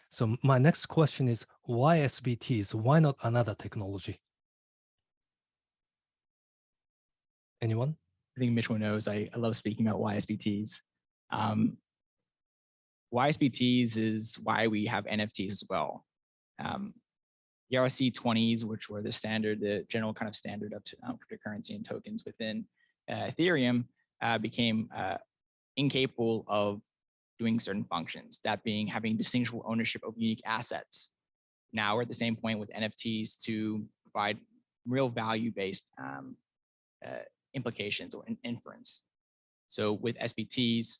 so my next question is, why SBTs? Why not another technology? Anyone? I think Mitchell knows I love speaking about YSBTs. YSBTs is why we have NFTs as well. ERC-20s, which were the standard, the general kind of standard up to cryptocurrency and tokens within Ethereum, became incapable of doing certain functions, that being having distinguishable ownership of unique assets. Now we're at the same point with NFTs to provide real value-based implications or inference. So with SBTs,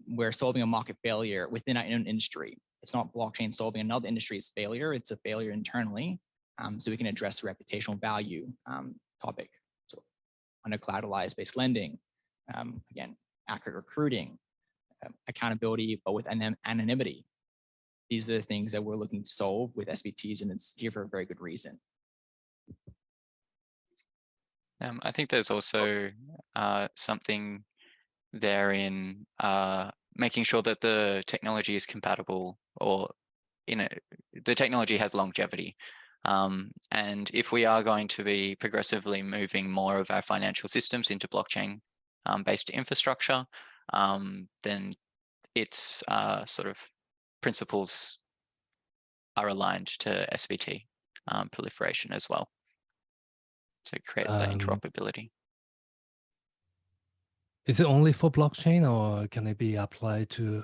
we're solving a market failure within our own industry. It's not blockchain solving another industry's failure, it's a failure internally. So we can address the reputational value topic. So under collateralized based lending, again, accurate recruiting, accountability, but with anonymity. These are the things that we're looking to solve with SBTs, and it's here for a very good reason. I think there's also something there in making sure that the technology is compatible, or the technology has longevity. And if we are going to be progressively moving more of our financial systems into blockchain based infrastructure, then its sort of principles are aligned to SBT proliferation as well. So it creates that interoperability. Is it only for blockchain, or can it be applied to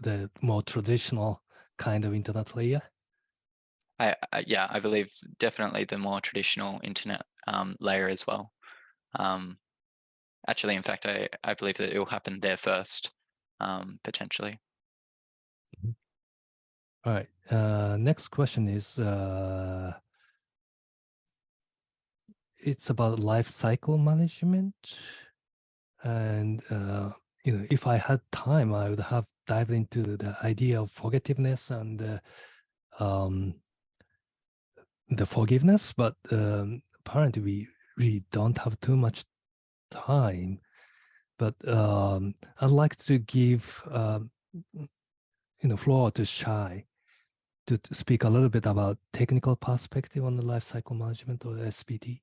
the more traditional kind of internet layer? Yeah, I believe definitely the more traditional internet layer as well. Actually, in fact, I believe that it will happen there first, potentially. All right. Next question is, it's about life cycle management. And, if I had time, I would have dived into the idea of forgettiveness and the forgiveness, but apparently we really don't have too much time. But I'd like to give floor to Shai to speak a little bit about technical perspective on the life cycle management or SBT.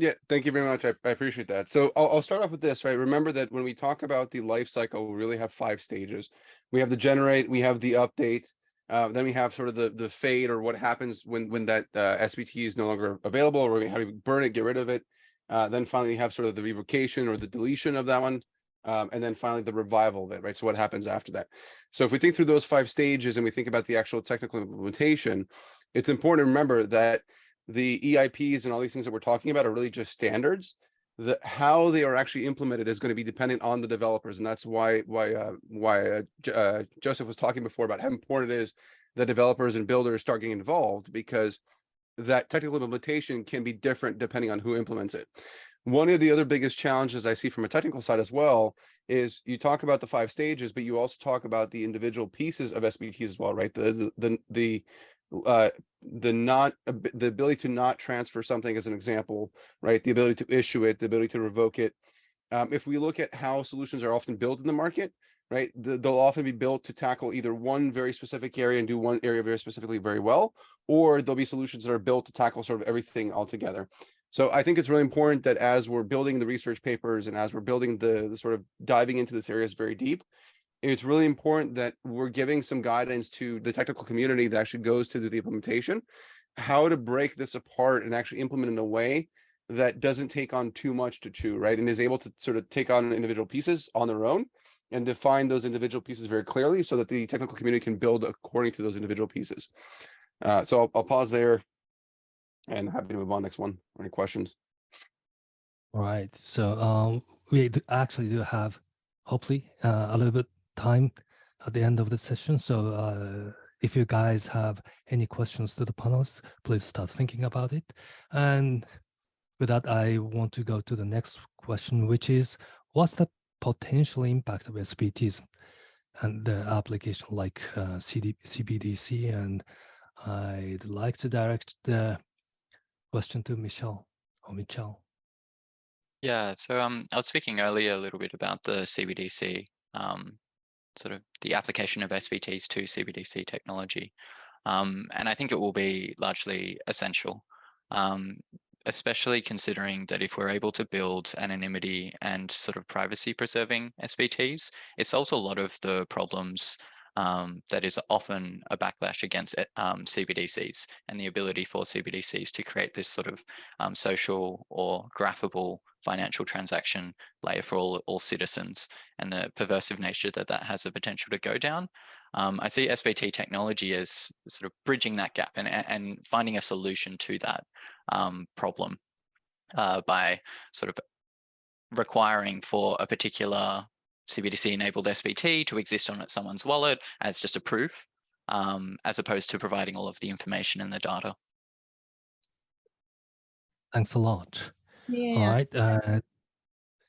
Yeah, thank you very much. I appreciate that. So I'll start off with this, right? Remember that when we talk about the life cycle, we really have 5 stages. We have the generate, we have the update, then we have sort of the fade, or what happens when that SBT is no longer available, or how do we burn it, get rid of it. Then finally you have sort of the revocation or the deletion of that one. And then finally the revival of it, right? So what happens after that? So if we think through those 5 stages and we think about the actual technical implementation, it's important to remember that the EIPs and all these things that we're talking about are really just standards. How they are actually implemented is going to be dependent on the developers, and that's why Joseph was talking before about how important it is that developers and builders start getting involved, because that technical implementation can be different depending on who implements it. One of the other biggest challenges I see from a technical side as well is you talk about the 5 stages, but you also talk about the individual pieces of SBTs as well, right? The ability to not transfer something, as an example, right? The ability to issue it, the ability to revoke it. If we look at how solutions are often built in the market, right, they'll often be built to tackle either one very specific area and do one area very specifically very well, or there'll be solutions that are built to tackle sort of everything altogether. So I think it's really important that as we're building the research papers and as we're building the sort of diving into this area very deep, it's really important that we're giving some guidance to the technical community that actually goes to the implementation, how to break this apart and actually implement in a way that doesn't take on too much to chew, right? And is able to sort of take on individual pieces on their own and define those individual pieces very clearly so that the technical community can build according to those individual pieces. So I'll pause there and happy to move on next one. Any questions? All right. So we actually do have, hopefully, a little bit time at the end of the session. So if you guys have any questions to the panelists, please start thinking about it. And with that, I want to go to the next question, which is, what's the potential impact of SBTs and the application like CBDC? And I'd like to direct the question to Michelle or Michelle. Yeah, so I was speaking earlier a little bit about the CBDC, sort of the application of SBTs to CBDC technology. And I think it will be largely essential, especially considering that if we're able to build anonymity and sort of privacy preserving SBTs, it solves a lot of the problems that is often a backlash against CBDCs and the ability for CBDCs to create this sort of social or graphable financial transaction layer for all citizens, and the perversive nature that that has a potential to go down. I see SBT technology as sort of bridging that gap and finding a solution to that problem by sort of requiring for a particular CBDC-enabled SBT to exist on someone's wallet as just a proof, as opposed to providing all of the information and the data. Thanks a lot. Yeah. All right.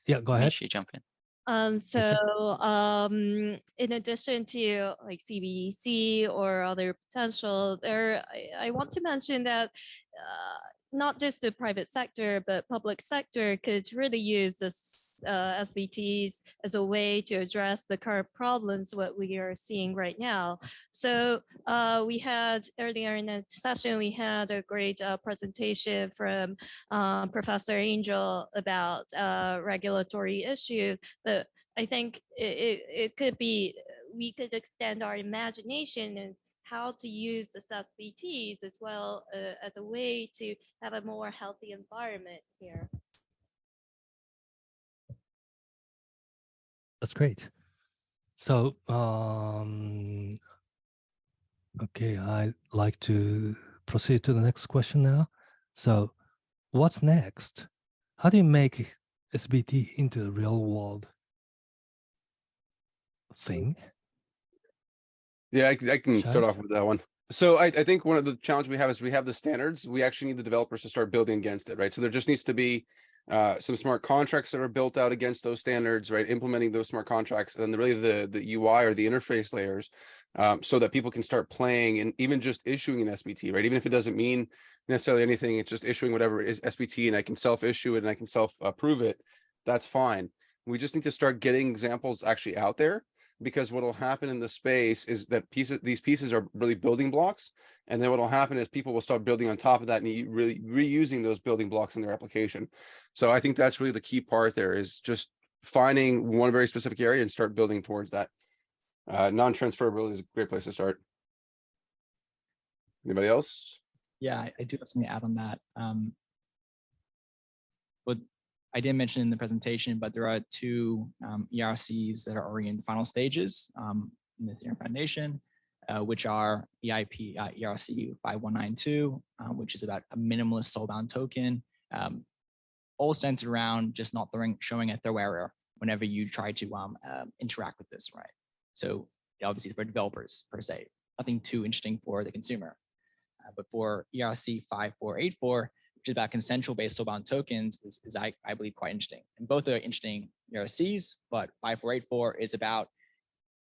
Yeah, go ahead. Michi, jump in. In addition to like CBDC or other potential, I want to mention that not just the private sector, but public sector could really use this SBTs as a way to address the current problems what we are seeing right now. So we had earlier in the session, we had a great presentation from Professor Angel about regulatory issues, but I think it could be, we could extend our imagination and how to use the SBTs as well as a way to have a more healthy environment here. That's great. So, okay, I'd like to proceed to the next question now. So, what's next? How do you make SBT into a real world thing? Yeah, I can Shai? start off with that one. So I think one of the challenges we have is we have the standards. We actually need the developers to start building against it, right? So there just needs to be some smart contracts that are built out against those standards, right? Implementing those smart contracts, and really the UI or the interface layers, so that people can start playing and even just issuing an SBT, right? Even if it doesn't mean necessarily anything, it's just issuing whatever is SBT, and I can self-issue it and I can self-approve it. That's fine. We just need to start getting examples actually out there because what will happen in the space is that these pieces are really building blocks. And then what will happen is people will start building on top of that and really reusing those building blocks in their application. So I think that's really the key part there, is just finding one very specific area and start building towards that. Non-transferability is a great place to start. Anybody else? Yeah, I do have something to add on that. But I didn't mention in the presentation, but there are two ERCs that are already in the final stages in the Ethereum Foundation, which are EIP ERC 5192, which is about a minimalist soulbound token, all centered around just not showing a throw error whenever you try to interact with this, right? So obviously it's for developers per se, nothing too interesting for the consumer. But for ERC 5484, which is about consensual-based soulbound tokens, is I believe quite interesting. And both are interesting ERCs, but 5484 is about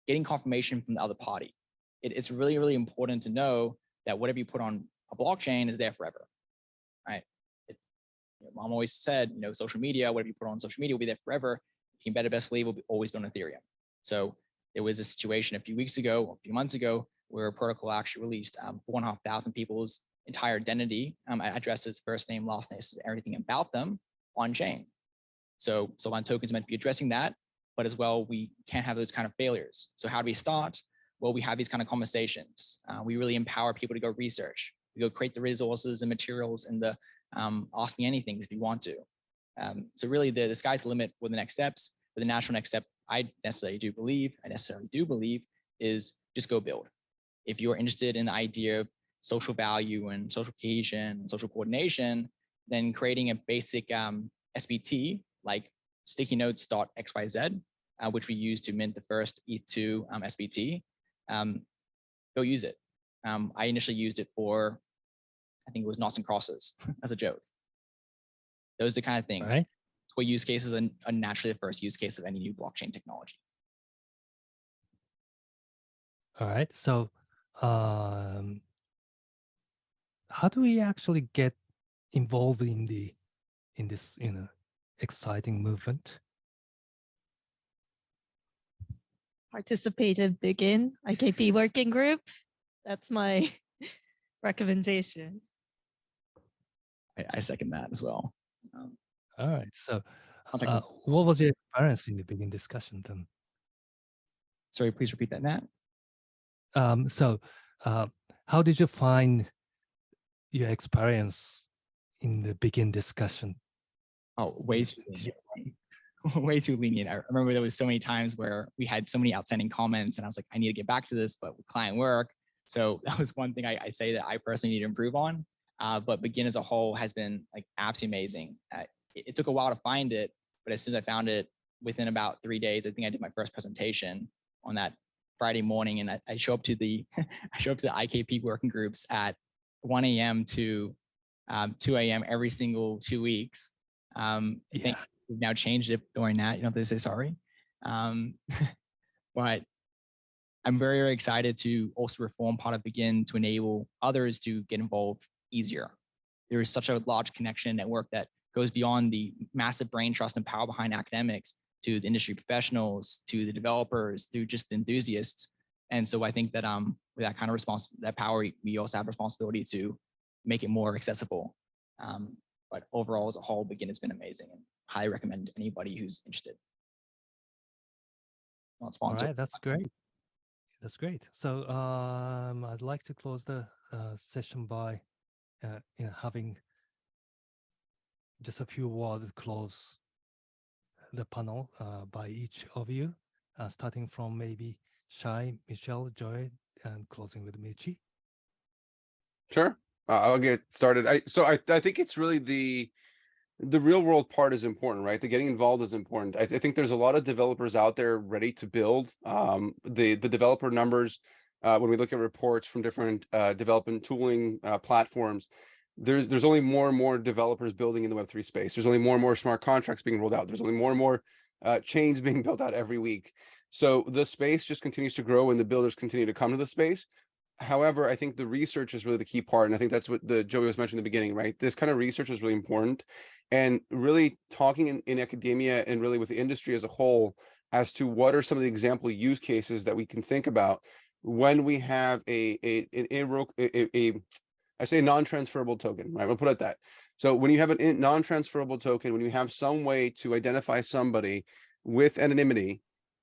getting confirmation from the other party. It's really, really important to know that whatever you put on a blockchain is there forever, right? Mom always said, social media, whatever you put on social media will be there forever. You can bet best believe will always be on Ethereum. So there was a situation a few weeks ago, a few months ago, where a protocol actually released 4,500 people's entire identity, addresses, first name, last name, everything about them on chain. So soulbound tokens meant to be addressing that, but as well, we can't have those kind of failures. So how do we start? Well, we have these kind of conversations. We really empower people to go research. We go create the resources and materials and the ask me anything if you want to. So really the sky's the limit for the next steps. But the natural next step, I necessarily do believe is just go build. If you're interested in the idea of social value and social cohesion and social coordination, then creating a basic SBT like sticky notes.xyz, which we use to mint the first ETH2 SBT, go use it. I initially used it for, I think it was noughts and crosses as a joke. Those are the kind of things. Right. What use cases are naturally the first use case of any new blockchain technology. All right. So how do we actually get involved in this exciting movement? Participate in BGIN, IKP Working Group. That's my recommendation. I second that as well. All right. So what was your experience in the BGIN discussion then? Sorry, please repeat that, Nat. So how did you find your experience in the BGIN discussion? Oh, way too lenient. Way too lenient. I remember there was so many times where we had so many outstanding comments and I was like, I need to get back to this, but with client work. So that was one thing I say that I personally need to improve on. But BGIN as a whole has been like absolutely amazing. It took a while to find it, but as soon as I found it, within about 3 days, I think I did my first presentation on that Friday morning, and I show up to the IKP working groups at 1 a.m. to 2 a.m. every single 2 weeks. I think we've now changed it during that. You don't have to say sorry. But I'm very, very excited to also reform part of BGIN to enable others to get involved easier. There is such a large connection network that goes beyond the massive brain trust and power behind academics to the industry professionals, to the developers, to just the enthusiasts. And so I think that with that kind of that power, we also have responsibility to make it more accessible. But overall, as a whole, BGIN has been amazing and highly recommend anybody who's interested. Not sponsored. All right, that's great. That's great. So I'd like to close the session by having just a few words to close the panel by each of you, starting from maybe Shai, Michelle, Joy, and closing with Michi. Sure, I'll get started. I think it's really the real world part is important, right? The getting involved is important. I think there's a lot of developers out there ready to build. The developer numbers, when we look at reports from different development tooling platforms, there's only more and more developers building in the Web3 space. There's only more and more smart contracts being rolled out. There's only more and more chains being built out every week. So the space just continues to grow and the builders continue to come to the space. However, I think the research is really the key part. And I think that's what Joey was mentioning in the beginning, right? This kind of research is really important. And really talking in academia and really with the industry as a whole, as to what are some of the example use cases that we can think about when we have I say non-transferable token, right? We'll put it that. So when you have a non-transferable token, when you have some way to identify somebody with anonymity,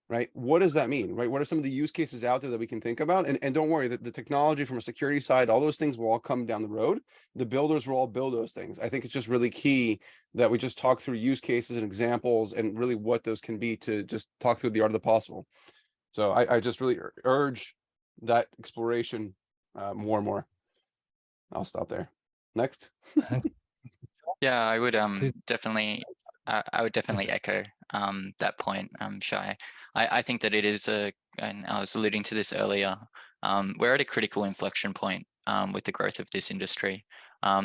right? What does that mean, right? What are some of the use cases out there that we can think about? And don't worry, that the technology from a security side, all those things will all come down the road. The builders will all build those things. I think it's just really key that we just talk through use cases and examples and really what those can be to just talk through the art of the possible. So I just really urge that exploration more and more. I'll stop there. Next. Yeah, I would definitely echo that point, Shai. I think that it is and I was alluding to this earlier, we're at a critical inflection point with the growth of this industry.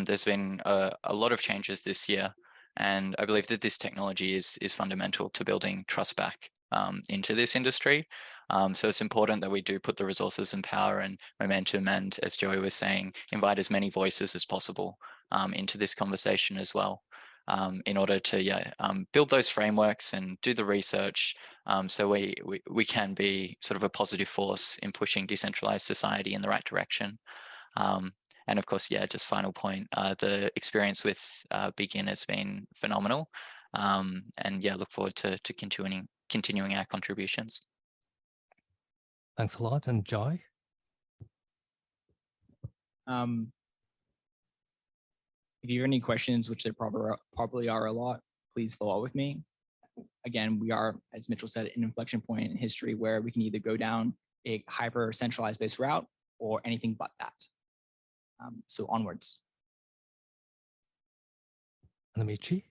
There's been a lot of changes this year, and I believe that this technology is fundamental to building trust back into this industry. So it's important that we do put the resources and power and momentum, and as Joey was saying, invite as many voices as possible into this conversation as well, in order to build those frameworks and do the research, so we can be sort of a positive force in pushing decentralized society in the right direction. And of course, just final point, the experience with BGIN has been phenomenal, and look forward to continuing our contributions. Thanks a lot. And Joy? If you have any questions, which there probably are a lot, please follow up with me. Again, we are, as Mitchell said, an inflection point in history where we can either go down a hyper centralized based route or anything but that. So onwards. Michi?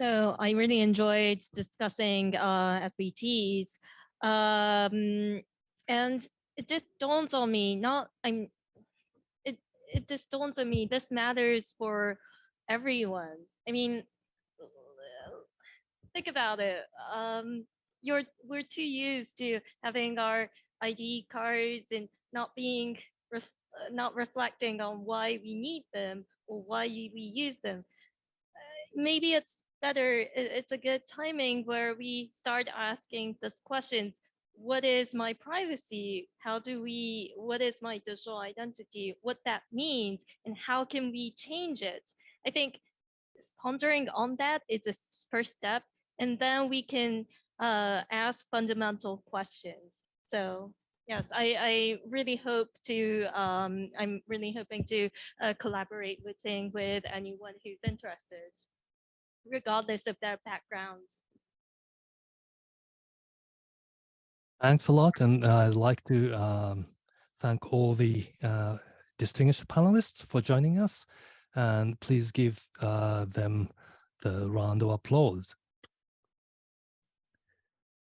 So I really enjoyed discussing SBTs, and it just dawns on me, it just dawns on me, this matters for everyone. I mean, think about it. We're too used to having our ID cards and not being not reflecting on why we need them or why we use them. Maybe it's better, it's a good timing where we start asking this question: what is my privacy? What is my digital identity? What that means, and how can we change it? I think pondering on that is a first step, and then we can ask fundamental questions. So yes, I really hope to, I'm really hoping to collaborate with anyone who's interested, regardless of their backgrounds. Thanks a lot. And I'd like to thank all the distinguished panelists for joining us. And please give them the round of applause.